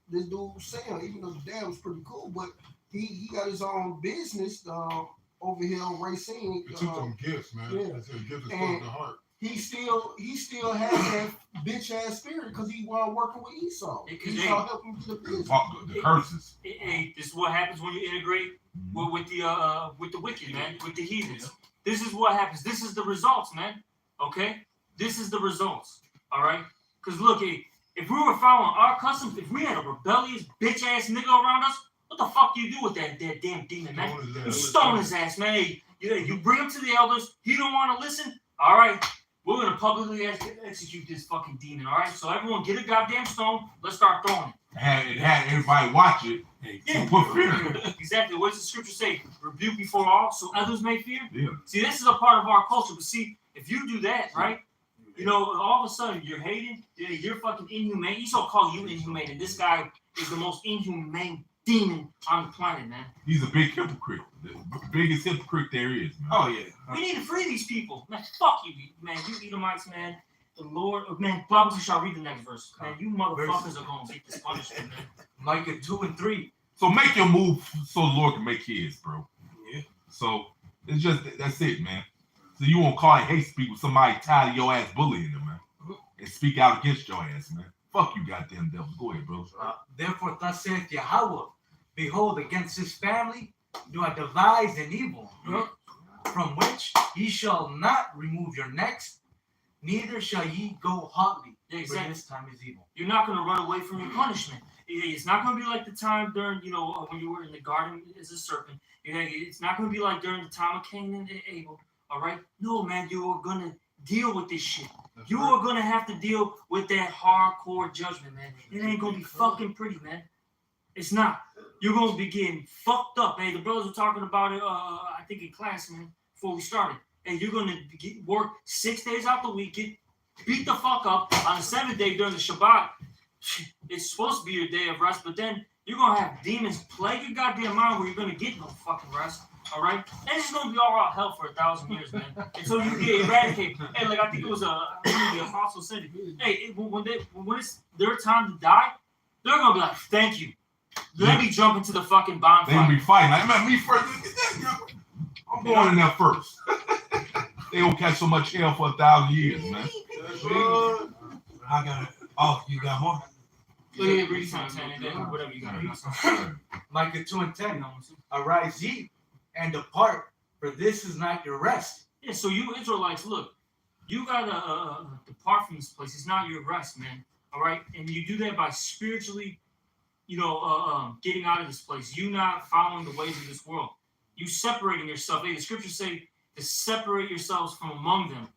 this dude Sam. Even though the dad was pretty cool, but he got his own business over here on Racine. It took them gifts, man. Yeah. It's a gift from the heart. He still had that bitch ass spirit because he was working with Esau. Esau helped him get the business. The curses. Hey, this is what happens when you integrate with the wicked, man, with the heathens. This is what happens. This is the results, man. Okay, this is the results. All right, because look, if we were following our customs, if we had a rebellious bitch ass nigga around us, what the fuck do you do with that damn demon, man? You stone his ass, man. Hey, you bring him to the elders. He don't want to listen. All right. We're gonna publicly execute this fucking demon, all right? So everyone get a goddamn stone. Let's start throwing It had everybody watch it. Yeah. Put fear. Exactly. What does the scripture say? Rebuke before all, so others may fear. Yeah. See, this is a part of our culture. But see, if you do that, right? All of a sudden you're hated. You're fucking inhumane. Esau call you inhumane, and this guy is the most inhumane demon on the planet, man. He's a big hypocrite. The biggest hypocrite there is, man. Oh yeah. We need to free these people, man. Fuck you, man. You Edomites, man. The Lord, man. Bible shall read the next verse, man. You motherfuckers are gonna get this punishment, man. Micah 2 and 3. So make your move so the Lord can make his, bro. Yeah. So it's just that's it, man. So you won't call it hate speak with somebody tired of your ass bullying them, man, and speak out against your ass, man. Fuck you, goddamn devil. Go ahead, bro. Therefore, thus saith Yahweh, behold, against his family do I devise an evil, from which ye shall not remove your necks, neither shall ye go hotly, Yeah, for exactly. this time is evil. You're not going to run away from your punishment. It's not going to be like the time during, when you were in the garden as a serpent. It's not going to be like during the time of Cain and Abel. All right? No, man, you are going to deal with this shit. You are going to have to deal with that hardcore judgment, man. It ain't going to be fucking pretty, man. It's not. You're going to be getting fucked up. Hey, the brothers were talking about it, I think in class, man, before we started. And you're going to work 6 days out the week, get beat the fuck up on the 7th day during the Shabbat. It's supposed to be your day of rest, but then you're going to have demons plague your goddamn mind where you're going to get no fucking rest. All right? And it's going to be all out hell for 1,000 years, man. Until you get eradicated. Hey, like I think it was the apostle said it. Hey, when it's their time to die, they're going to be like, thank you. Let me jump into the fucking They bonfire. gonna be fighting. Like, man, me first. I'm going in there first. They gonna catch so much hell for 1,000 years, man. I got it. Oh, you got more? Yeah, read something, and then whatever you got. Micah 2:10. Arise ye and depart, for this is not your rest. Yeah, so you Israelites, look, you gotta depart from this place. It's not your rest, man. All right, and you do that by spiritually, getting out of this place. You not following the ways of this world. You separating yourself. Hey, the scriptures say to separate yourselves from among them.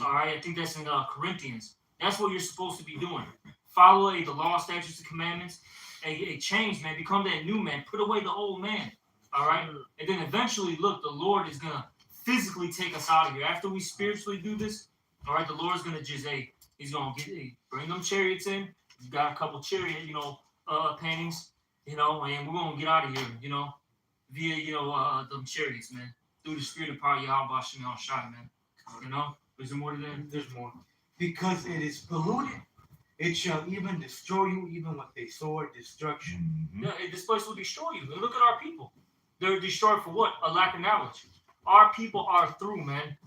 All right, I think that's in Corinthians. That's what you're supposed to be doing. Follow the law, statutes, and commandments. A change, man. Become that new man. Put away the old man. All right, and then eventually, look, the Lord is gonna physically take us out of here. After we spiritually do this, all right, the Lord's gonna just he's gonna bring them chariots in. He's got a couple chariot, paintings, and we're gonna get out of here, via them chariots, man, through the spirit of power, Yahweh Shem Shai, man. Is there more to that? There's more. Because it is polluted, it shall even destroy you, even with a sword destruction. Yeah, this place will destroy you. And look at our people. They're destroyed for what? A lack of knowledge. Our people are through, man.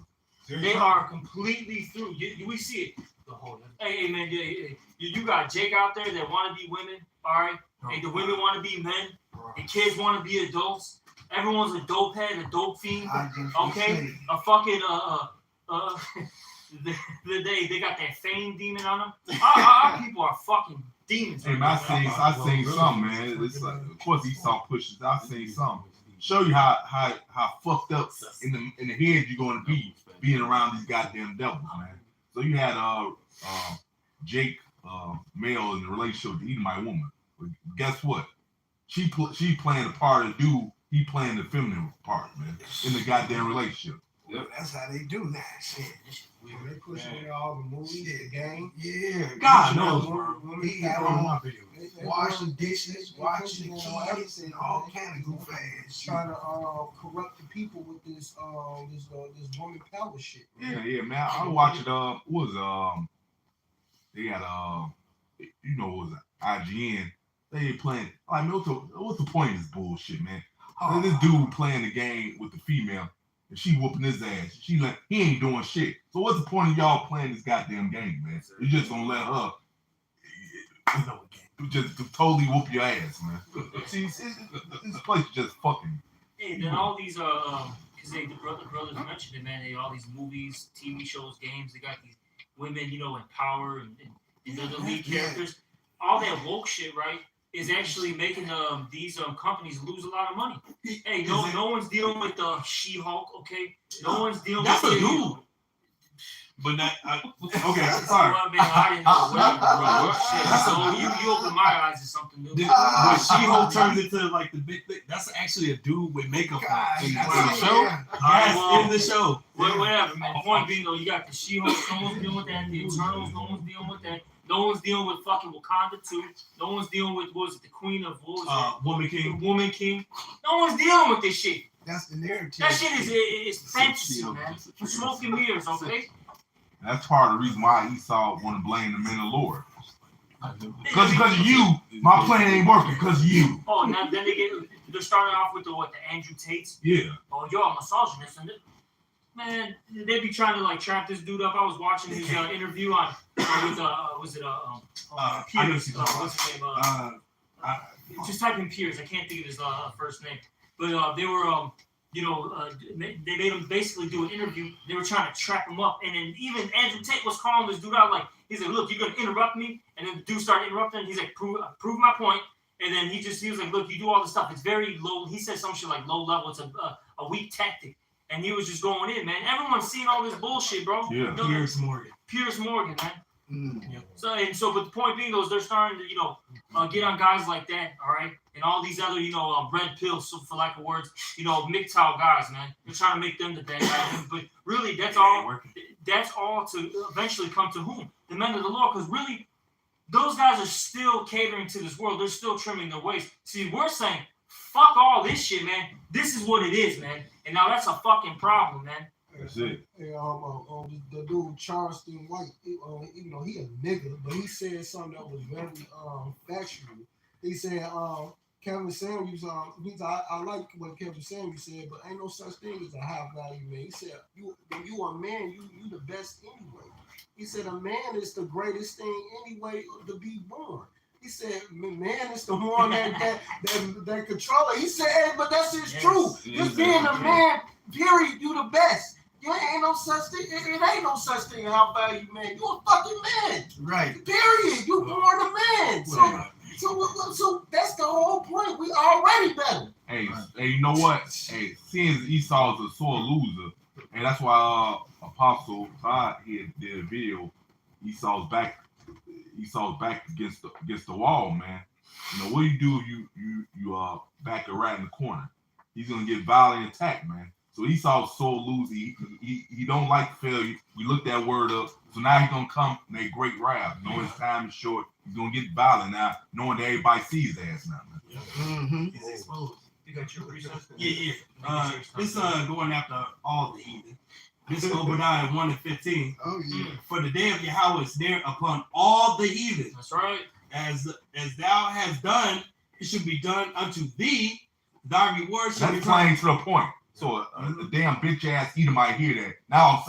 They are completely through. We see it. The whole. Hey, man, you got Jake out there that want to be women. All right. Hey, the women want to be men. The kids want to be adults. Everyone's a dope head, a dope fiend. Okay, a fucking they got that fame demon on them. Our people are fucking demons. Hey, man, I seen something, man. It's like, of course, Esau pushes. I seen something. Show you how fucked up in the head you're going to be being around these goddamn devils, man. So you had Jake male in the relationship with the Edomite woman. But guess what? She playing the part of the dude. He playing the feminine part, man, in the goddamn relationship. Yep. That's how they do now. Shit. They pushing all the movies, the game. Yeah. God knows, bro. He washing dishes, watching the kids, and all kind of goof ass. Trying to corrupt the people with this woman power shit. Yeah, man. I watched it. They got what was it? IGN. They playing. Like, what's the point of this bullshit, man? This dude playing the game with the female, and she whooping his ass. He ain't doing shit. So what's the point of y'all playing this goddamn game, man? You just gonna let her just totally whoop your ass, man. See, this place is just fucking. Hey, then all these because the brothers mentioned it, man. All these movies, TV shows, games. They got these women, in power and they're the lead characters. All that woke shit, right, is actually making these companies lose a lot of money. Hey, no one's dealing with She-Hulk, okay? No one's dealing That's with a dude. But that okay, sorry. I didn't know what shit. So you opened my eyes to something new. When She-Hulk turns into like the big thing, that's actually a dude with makeup on in the show. Yes, in the show. Whatever, man. Point being though, you got the She-Hulk. No one's dealing with that. The Eternals. No one's dealing with that. No one's dealing with fucking Wakanda too. No one's dealing with the Queen of Woman King. The Woman King. No one's dealing with this shit. That's the narrative. That shit is fantasy, man. For smoking mirrors, okay? That's part of the reason why Esau want to blame the men of the Lord. Because of you, my plan ain't working. Because of you. Oh, now then they're starting off with the Andrew Tates. Yeah. Oh, you're a misogynist, and man, they be trying to trap this dude up. I was watching his interview on with Piers. What's his name? Just type in Piers. I can't think of his first name, but they were they made him basically do an interview. They were trying to trap him up, and then even Andrew Tate was calling this dude out like, he's like, look, you're gonna interrupt me, and then the dude started interrupting. He's like, prove my point, and then he was like, look, you do all this stuff. It's very low. He said some shit like low level. It's a weak tactic, and he was just going in, man. Everyone's seen all this bullshit, bro. Yeah. Piers Morgan. Piers Morgan, man. Mm. So, but the point being, though, is they're starting to, get on guys like that, all right, and all these other, red pills, for lack of words, MGTOW guys, man. They're trying to make them the bad guys, but really, that's all. That's all to eventually come to whom? The men of the law, because really, those guys are still catering to this world. They're still trimming their waist. See, we're saying, fuck all this shit, man. This is what it is, man. And now that's a fucking problem, man. That's it. Hey, the dude Charleston White, he a nigga, but he said something that was very factual. He said, Kevin Samuels, I like what Kevin Samuels said, but ain't no such thing as a high value man. He said, when you a man, you the best anyway. He said a man is the greatest thing anyway to be born. He said, man is the one that control it. He said, hey, but that's his truth. Just being a man, period, you the best. You ain't no such thing. It ain't no such thing as how value man. You a fucking man. Right. Period. You born a man. So that's the whole point. We already better. Hey, you know what? Hey, seeing Esau's a sore loser, and that's why Apostle Todd here did a video. Esau's back against the wall, man. What do you do if you back her right in the corner? He's gonna get violently attacked, man. So Esau's so loser. He don't like failure. We looked that word up. So now he's gonna come in a great wrath. Knowing his time is short, he's gonna get violent now, knowing that everybody sees his ass now, man. Mm-hmm. He's exposed. You got your research? Yeah. This going after all the heathen. This is Obadiah 1:15. Oh yeah. For the day of Yahweh is there upon all the heathen. That's right. As thou hast done, it should be done unto thee. Thy reward shall be That's plain to the point. So a damn bitch ass Edom might hear that. Now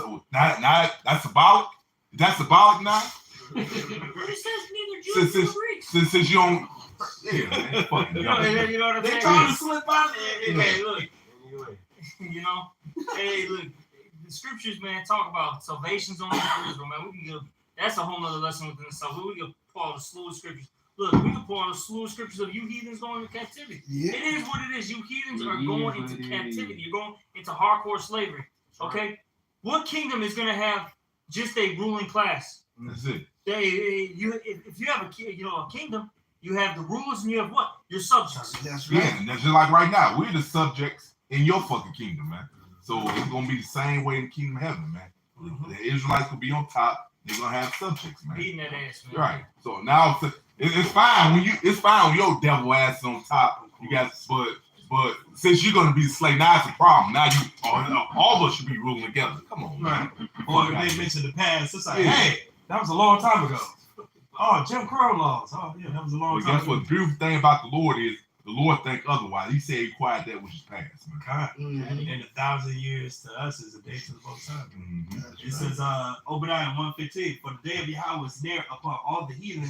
that's symbolic. Is that symbolic now? It says neither Jews nor Greeks. Since you don't. Yeah, man. Fucking You know what I'm They saying? trying to slip out. Hey, look. Hey, look. The scriptures, man, talk about salvation's only for Israel, man. We can go. That's a whole nother lesson within itself. We can pull out a slew of scriptures. Look, we can pull out a slew of scriptures of you heathens going into captivity. Yeah. It is what it is. You heathens are going into captivity. You're going into hardcore slavery. Okay? What kingdom is going to have just a ruling class? That's it. If you have a kingdom, you have the rulers and you have what? Your subjects. That's right. Yeah, and that's just like right now. We're the subjects in your fucking kingdom, man. So it's gonna be the same way in the kingdom of heaven, man. Mm-hmm. The Israelites will be on top. They're gonna have subjects, man. Beating that ass, man. Right. So now it's fine when your devil ass is on top. You guys, but since you're gonna be the slave, now it's a problem. Now all of us should be ruling together. Come on, man. Or they mention the past. It's like, hey, that was a long time ago. Oh, Jim Crow laws. Oh, yeah, that was a long time Guess ago. what? The beautiful thing about the Lord is the Lord think otherwise. He said he quiet that which is past, man. God. Mm-hmm. And 1,000 years to us is a day to the Most High. Mm-hmm. It says, Obadiah 1:15, for the day of Yahweh is there upon all the heathen,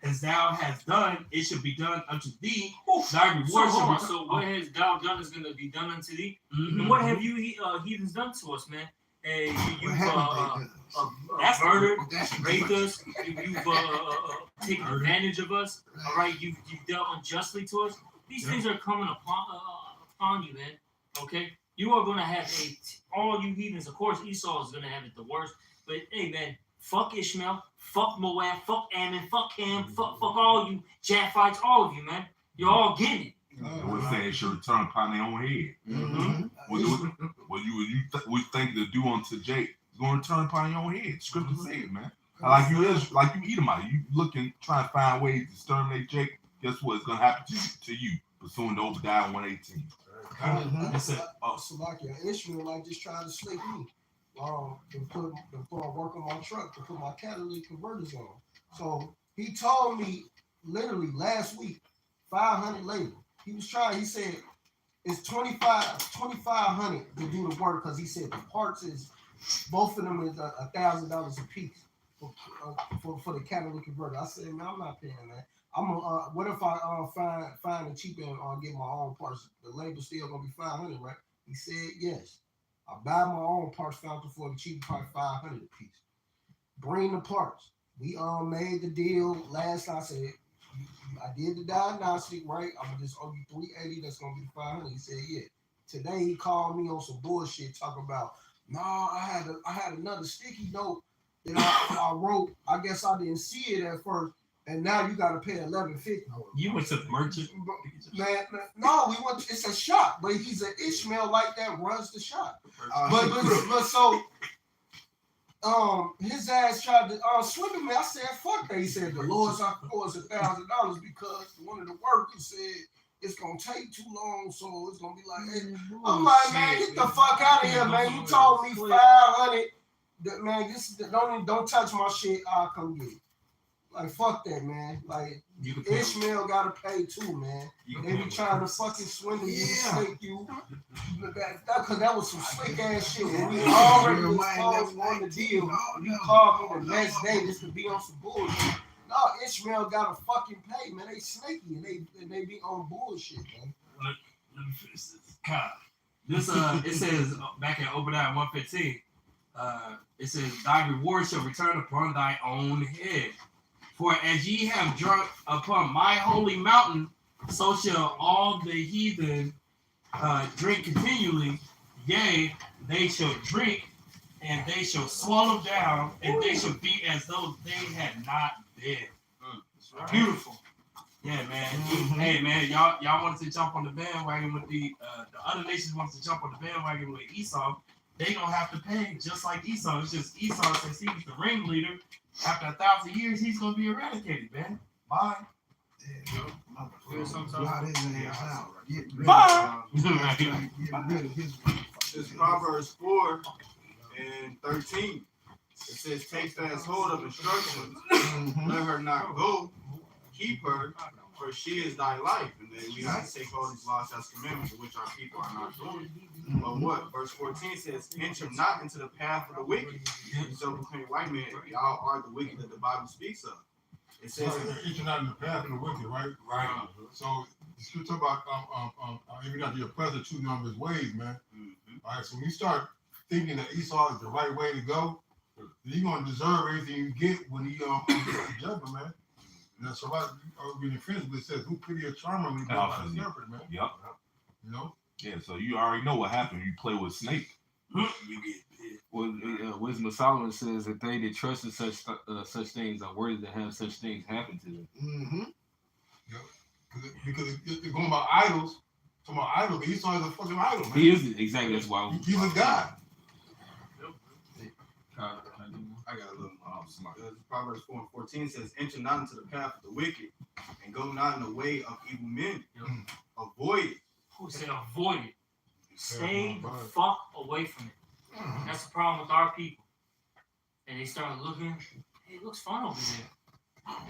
as thou hast done, it should be done unto thee. Thy reward shall be. So what has thou done is going to be done unto thee. Mhm. And what have you heathens done to us, man? Hey, you've That's murdered, That's raped us. You've taken advantage of us. All right, you've dealt unjustly to us. These things are coming upon you, man. Okay, you are going to have all you heathens. Of course, Esau is going to have it the worst. But hey, man, fuck Ishmael, fuck Moab, fuck Ammon, fuck Ham, fuck all you Japhites, all of you, man. You're all getting it. It was saying it should return upon their own head. Mm-hmm. What you think to do unto Jake is going to return upon your own head. Scripture say it, man. Like you Edomite, you looking, trying to find ways to exterminate Jake. Guess what? It's going to happen to you. Pursuing to Obadiah 1:18. It said, Salakia, Ishmael just tried to slick me. Before I work on my truck to put my catalytic converters on. So he told me literally last week, 500 later. He said it's 2,500 to do the work because he said the parts is both of them is $1,000 a piece for the catalytic converter. I said, man, I'm not paying that. What if I find a cheap and get my own parts? The label's still gonna be 500, right? He said, yes. I buy my own parts fountain for the cheap part, 500 a piece. Bring the parts. We made the deal last night. I said, I did the diagnostic, right? I'm gonna just owe you 380. That's gonna be 500. He said, yeah. Today he called me on some bullshit talking about, no, I had another sticky note that I wrote. I guess I didn't see it at first, and now you gotta pay $11.50. You went to the merchant. Man, no, we went. It's a shop, but he's an Ishmael like that runs the shop. But so his ass tried to swindle me. I said, fuck that. He said the Lord's I cost $1,000 because one of the workers said it's gonna take too long, so it's gonna be like, hey. I'm like, man, get the fuck out of here, man. You told me 500. Man, don't touch my shit. I'll come get it. Like, fuck that, man. Like, Ishmael gotta pay too, man. They be trying to fucking swindle you, snake you. Cause that was some slick ass shit. When we already was on the deal, you called me the next day just to be on some bullshit. No, Ishmael gotta fucking pay, man. They snaky and they be on bullshit, man. Let me finish this. God. This it says back in Obadiah 1:15, it says, thy reward shall return upon thy own head. For as ye have drunk upon my holy mountain, so shall all the heathen drink continually. Yea, they shall drink, and they shall swallow down, and they shall be as though they had not been. Beautiful. Yeah, man. Hey, man, y'all wanted to jump on the bandwagon with the other nations wanted to jump on the bandwagon with Esau. They gonna have to pay just like Esau. It's just Esau, since he was the ringleader, after 1,000 years, he's gonna be eradicated, man. Bye. Bye. It's Proverbs 4 and 13. It says, take fast hold of instructions, let her not go, keep her, for she is thy life. And then we have to take all these laws as commandments, which our people are not doing. But what? Verse 14 says, enter not into the path of the wicked. Self-proclaimed white man, y'all are the wicked that the Bible speaks of. It says, enter not in the path of the wicked, right? Right. So you talk about even after your present choosing of his ways, man. All right. So when you start thinking that Esau is the right way to go, you're gonna deserve everything you get when he gets the judgment, man. You know, so I read in French, but it says, "Who pity a charmer when he goes by the serpent, man?" Yep. You know. Yeah. So you already know what happened. You play with snake. You get bit. Well, Wisdom of Solomon says that they that trust in such things are worthy to have such things happen to them. Mm-hmm. Yep. Because it's going about idols. Talking about idols, but Esau is a fucking idol, man. He is exactly. That's why he's a god. I got a little smart. Proverbs 4 and 14 says, enter not into the path of the wicked, and go not in the way of evil men. Avoid it. Who said avoid it? Stay the fuck away from it. That's the problem with our people. And they start looking, hey, it looks fun over there.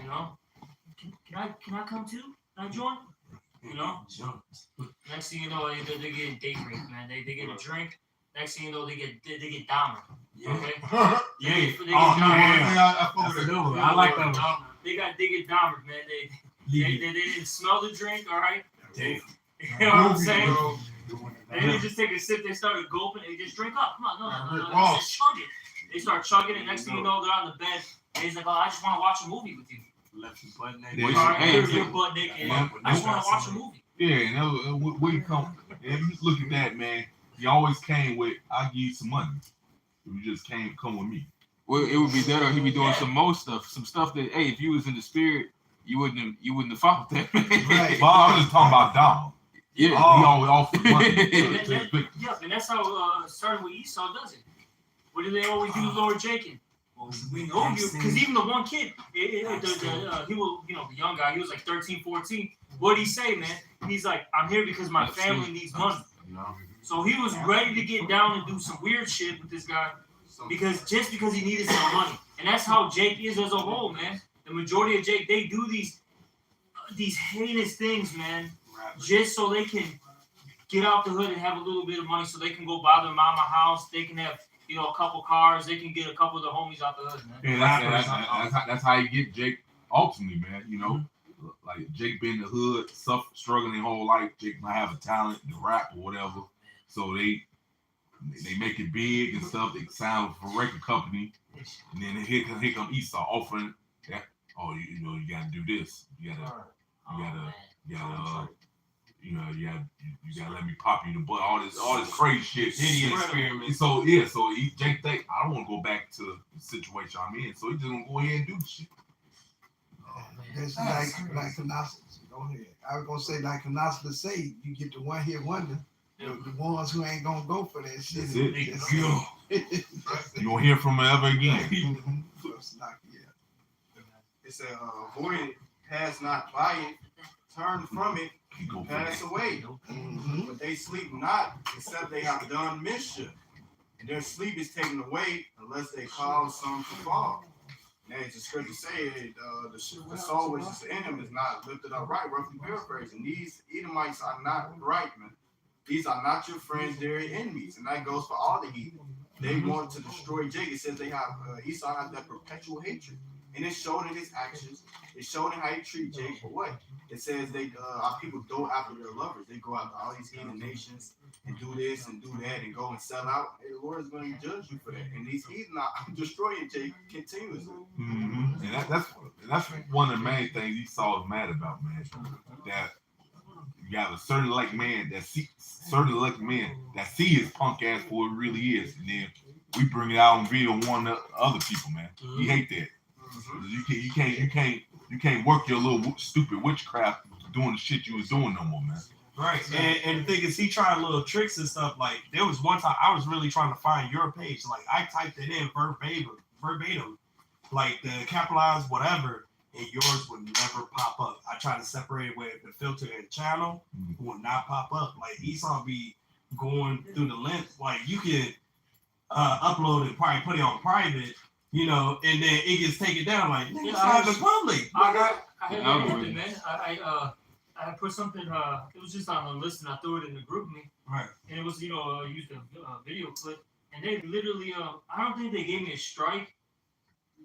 You know? Can I come too? Can I join? You know? Next thing you know, they're getting date rape, man. They get a drink. Next thing you know, they get Dahmer. Okay? I like them. They get Dahmer, man. They didn't smell the drink, all right? You know what I'm saying? And they just take a sip, they started gulping, they just drink up. Come on, no. They just chug it. They start chugging, and next thing you know, they're on the bed, and he's like, oh, I just want to watch a movie with you. Left your butt naked. You're butt naked. I just want to watch a movie. Yeah, and we come. If you just look at that, man, you always came with, I'll give you some money. You just come with me. Well, it would be that, or he'd be doing some stuff that, hey, if you was in the spirit, you wouldn't have fought that. Right. But I was just talking about Dom. Yeah, he always offered money. Yep, and that's how starting with Esau does it. What do they always do, Lord Jacob? Well, we know you, because even the one kid, he was, the young guy, he was like 13, 14. What did he say, man? He's like, I'm here because my family needs money. So he was ready to get down and do some weird shit with this guy because he needed some money. And that's how Jake is as a whole, man. The majority of Jake, they do these heinous things, man, just so they can get out the hood and have a little bit of money so they can go buy their mama house. They can have, a couple cars. They can get a couple of the homies out the hood, man. Yeah, that's how you get Jake ultimately, man. Like Jake been in the hood, struggling whole life. Jake might have a talent to rap or whatever. So they make it big and stuff. They sign with a record company, and then here come Esau offering that. Oh, you know, you gotta do this. You gotta let me pop you in the butt. All this crazy shit. Diddy experiment. So Jake think I don't want to go back to the situation I'm in. So he just gonna go ahead and do the shit. It's like Canasta. Go ahead. I was gonna say like Canasta say, you get the one hit wonder. The ones who ain't gonna go for that shit. That's it. Just, You won't hear from him ever again. It said, avoid it, pass not by it, turn from it, pass away. But they sleep not, except they have done mischief. And their sleep is taken away, unless they cause some to fall. And as the scripture said, the soul which is in them is not lifted up right, roughly paraphrasing. These Edomites are not right, man. These are not your friends, they're your enemies. And that goes for all the heathen. They want to destroy Jacob. It says they have, Esau has that perpetual hatred. And it's shown in his actions. It's shown in how he treat Jacob. For what? It says our people go after their lovers. They go after all these heathen nations and do this and do that and go and sell out. And the Lord is going to judge you for that. And these heathen are destroying Jacob continuously. Mm-hmm. And that's one of the main things Esau is mad about, man. That you got a certain elect man that see his punk ass for what it really is, and then we bring it out on video and warn the other people, man. You hate that. You can't work your little stupid witchcraft doing the shit you was doing no more, man. Right. And the thing is, he tried little tricks and stuff. Like there was one time I was really trying to find your page. Like I typed it in verbatim, like the capitalized whatever, and yours would never pop up. I tried to separate it with the filter and channel, it would not pop up. Like Esau be going through the length. Like you could upload it, probably put it on private, you know, and then it gets taken down. Like nigga, out in the public. I had something, man. I put something. It was just on a list, and I threw it in the group me. Right. And it was, you know, used a video clip, and they literally, I don't think they gave me a strike.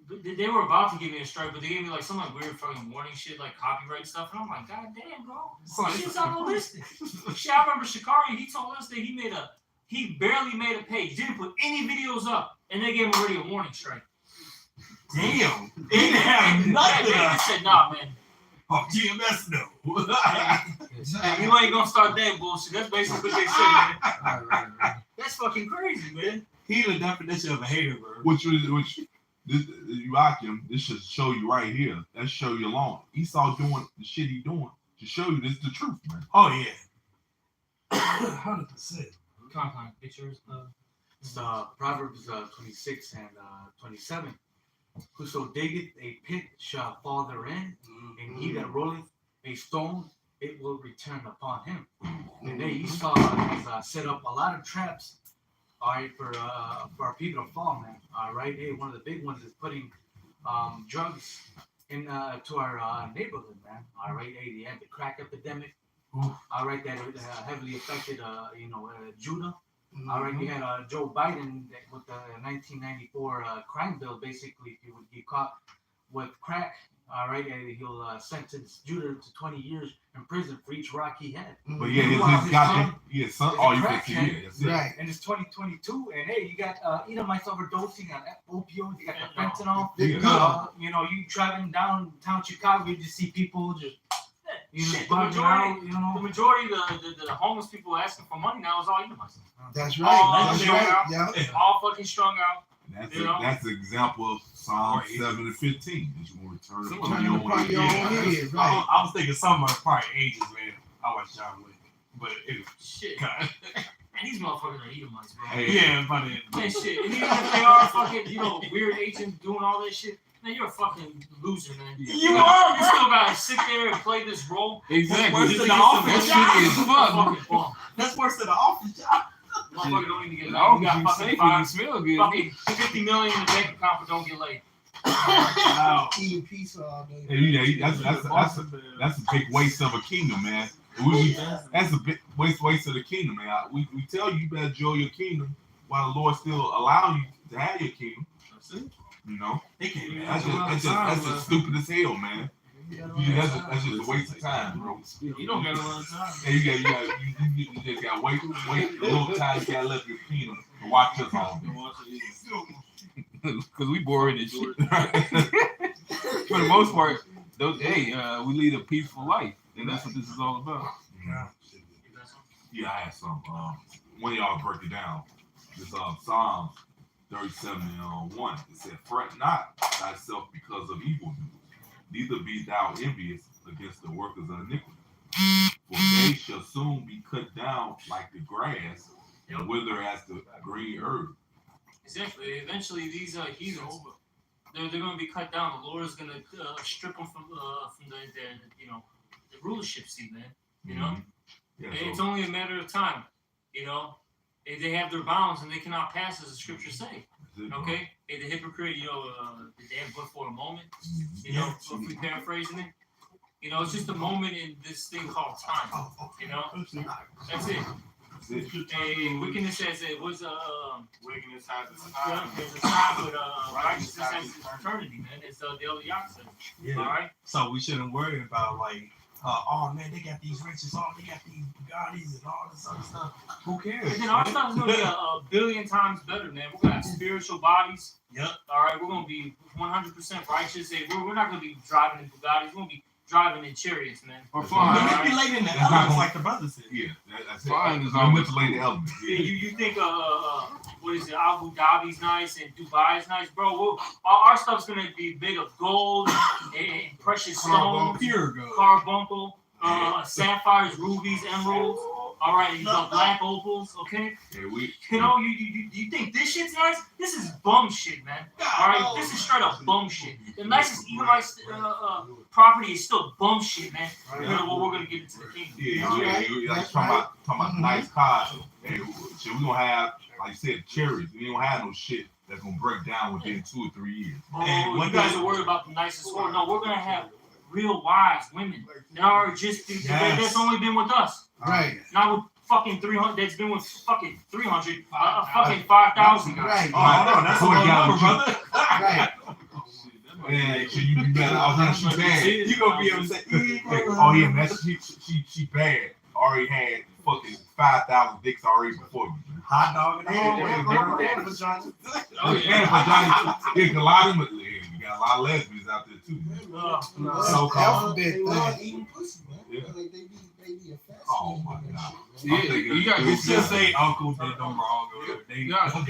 They were about to give me a strike, but they gave me like some like weird fucking warning shit, like copyright stuff, and I'm like, God damn, bro, shit's on the list. Shit, I remember Shikari. He told us that he barely made a page, didn't put any videos up, and they gave him already a warning strike. Damn, they didn't have nothing. They said, nah, man. Oh, GMS no. Hey, you ain't gonna start that bullshit. That's basically what they said, man. That's fucking crazy, man. He the definition of a hater, bro. Which you rock him. This should show you right here. That show you alone. Esau doing the shit he doing to show you this is the truth, man. Oh yeah, 100%. Content pictures. It's Proverbs 26 and 27. Whoso diggeth a pit shall fall therein, and he that rolleth a stone, it will return upon him. And then Esau has set up a lot of traps, all right, for our people to fall, man. All right, hey, one of the big ones is putting drugs in to our neighborhood, man. All right, hey, they had the crack epidemic. All right, that heavily affected, Judah. All right, you had Joe Biden with the 1994 crime bill. Basically, if you would get caught with crack, all right, he'll sentence Judah to 20 years in prison for each rock he had. But yeah, his son, all you can see, right? And it's 2022, and hey, you got Edomites overdosing on opioids. You got the fentanyl. You driving downtown Chicago, you just see people just. The majority of the homeless people asking for money now is all Edomites. That's right. Yeah. All fucking strung out. That's an example of Psalm 7 and 15. That you want to turn upon your own head. Right. I was thinking some are probably ages, man. I watched John Wick, but it shit. And these motherfuckers are Edomites, bro. Hey, yeah, but shit. And even if they are fucking, weird agents doing all that shit. Man, you're a fucking loser, man. You still gotta sit there and play this role. Exactly. The office job. That's worse than the office job. Motherfucker don't even get laid. You got fucking smell good. Fucking $50 million in the bank account, but don't get laid. Wow. Eating pizza all day. Yeah, that's a big waste of a kingdom, man. That's a big waste of the kingdom, man. We tell you better enjoy your kingdom while the Lord still allow you to have your kingdom. That's it. You know, that's just stupid as hell, man. That's just a waste of time, bro. You don't got a lot of time. Hey, you just got wait a little time you got left your kingdom to watch us all day. Because we boring and shit. For the most part, we lead a peaceful life, and that's what this is all about. Yeah, I had some. One of y'all break it down. This Psalms 37:1. It said, "Fret not thyself because of evil doers, neither be thou envious against the workers of iniquity. For they shall soon be cut down like the grass, and wither as the green herb." Exactly. Eventually, these heathens, they're going to be cut down. The Lord is going to strip them from the rulership seat, man. You know, it's only a matter of time. You know, they have their bounds and they cannot pass, as the scriptures say. Okay, the hypocrite, they have but for a moment. You know, if we paraphrasing it, it's just a moment in this thing called time. You know, that's it. Hey, wickedness has it was wickedness has its time. There's a time, but righteousness has its eternity, man. It's the daily opposite. Yeah. All right. So we shouldn't worry about oh man, they got these riches, they got these Bugattis and all this other stuff. Who cares? And then our stuff is gonna be a billion times better, man. We're gonna have spiritual bodies. Yep. All right. We're gonna be 100% righteous. Hey, we're not gonna be driving in Bugattis. We're gonna be driving in chariots, man. Or flying. We're manipulating the elements, like the brother said. Yeah, that's flying is manipulating the elements. Yeah. You think what is it? Abu Dhabi's nice and Dubai's nice, bro. Our stuff's gonna be made of gold and precious stones, pure gold, carbuncle, sapphires, rubies, emeralds. All right, black opals. Okay. Yeah, you think this shit's nice? This is bum shit, man. All right, this is straight up bum shit. The nicest Edomite property is still bum shit, man. What we're gonna get into the kingdom. Yeah. Like talking about nice cars. Hey, shit, we gonna have, like you said, cherries. We don't have no shit that's gonna break down within 2 or 3 years. And you guys are worried about the nicest one. No, we're gonna have real wives, women that are just that's only been with us. Right. Not with fucking 300. That's been with fucking 300. Fucking 5,000. Right. Oh, that's what number, brother. Right. Yeah, so you better. I was gonna she bad. You gonna be able to say, oh yeah, man, she bad. Already had fucking 5,000 dicks already before me. Hot dog and Oh yeah, a lot of them. You got a lot of lesbians out there too. So alphabet eating pussy, man. Yeah. Like they be a fast. Oh my god. Yeah, you got to say uncle did them wrong.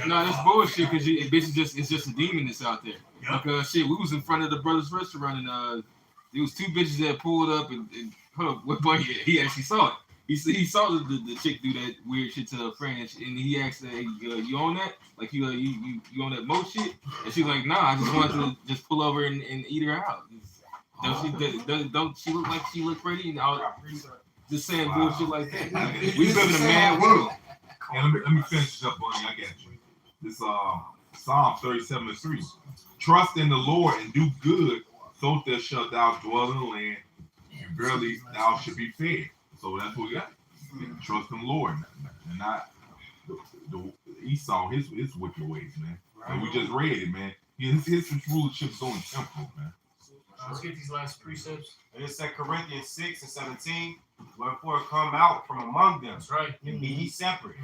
No, that's bullshit because it's just a demon that's out there. Yep. Like shit, we was in front of the brothers' restaurant and there was 2 bitches that pulled up and hold up, what boy he actually saw it. He saw the chick do that weird shit to her friend, and he asked her, "Hey, you on that? Like you on that mo shit?" And she's like, "Nah, I just wanted to just pull over and eat her out." Don't she look like she look pretty? And I was just saying bullshit like that. We live in a mad world. And let me finish this up, buddy. I got you. This Psalm 37:3. Trust in the Lord and do good, so there shalt thou dwell in the land, and verily thou shalt be fed. So that's what we got. Trust in the Lord and not the Esau, his wicked ways, man. And we just read it, man. His rulership is only temporal, man. Let's get these last precepts. It is 2 Corinthians 6:17. Wherefore come out from among them. That's right. And be ye separate.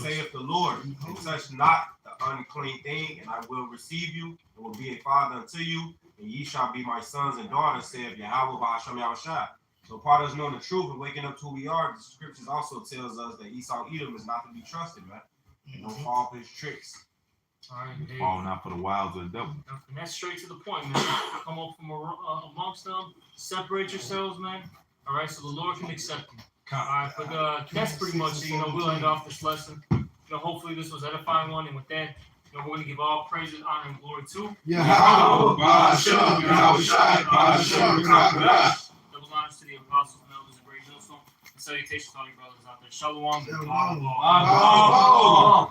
Saith the Lord, and touch not the unclean thing, and I will receive you, and will be a father unto you, and ye shall be my sons and daughters, saith Yahweh Ba'ashem Yahushua. So part of us knowing the truth and waking up to who we are, the scriptures also tells us that Esau Edom is not to be trusted, man. Don't fall for his tricks. All right, Falling out for the wiles of the devil. And that's straight to the point, man. Come up from amongst them, separate yourselves, man. All right, so the Lord can accept you. All right, but that's pretty much it. We'll end off this lesson. Hopefully this was edifying one, and with that, we're going to give all praises, honor, and glory to Yahweh, Ba'ashem, Yahushua, Ba'ashem, Ba'ashem. Double honors to the apostles and elders of Great Millstone, and salutations to all your brothers out there. Shalom. Shalom. Shalom.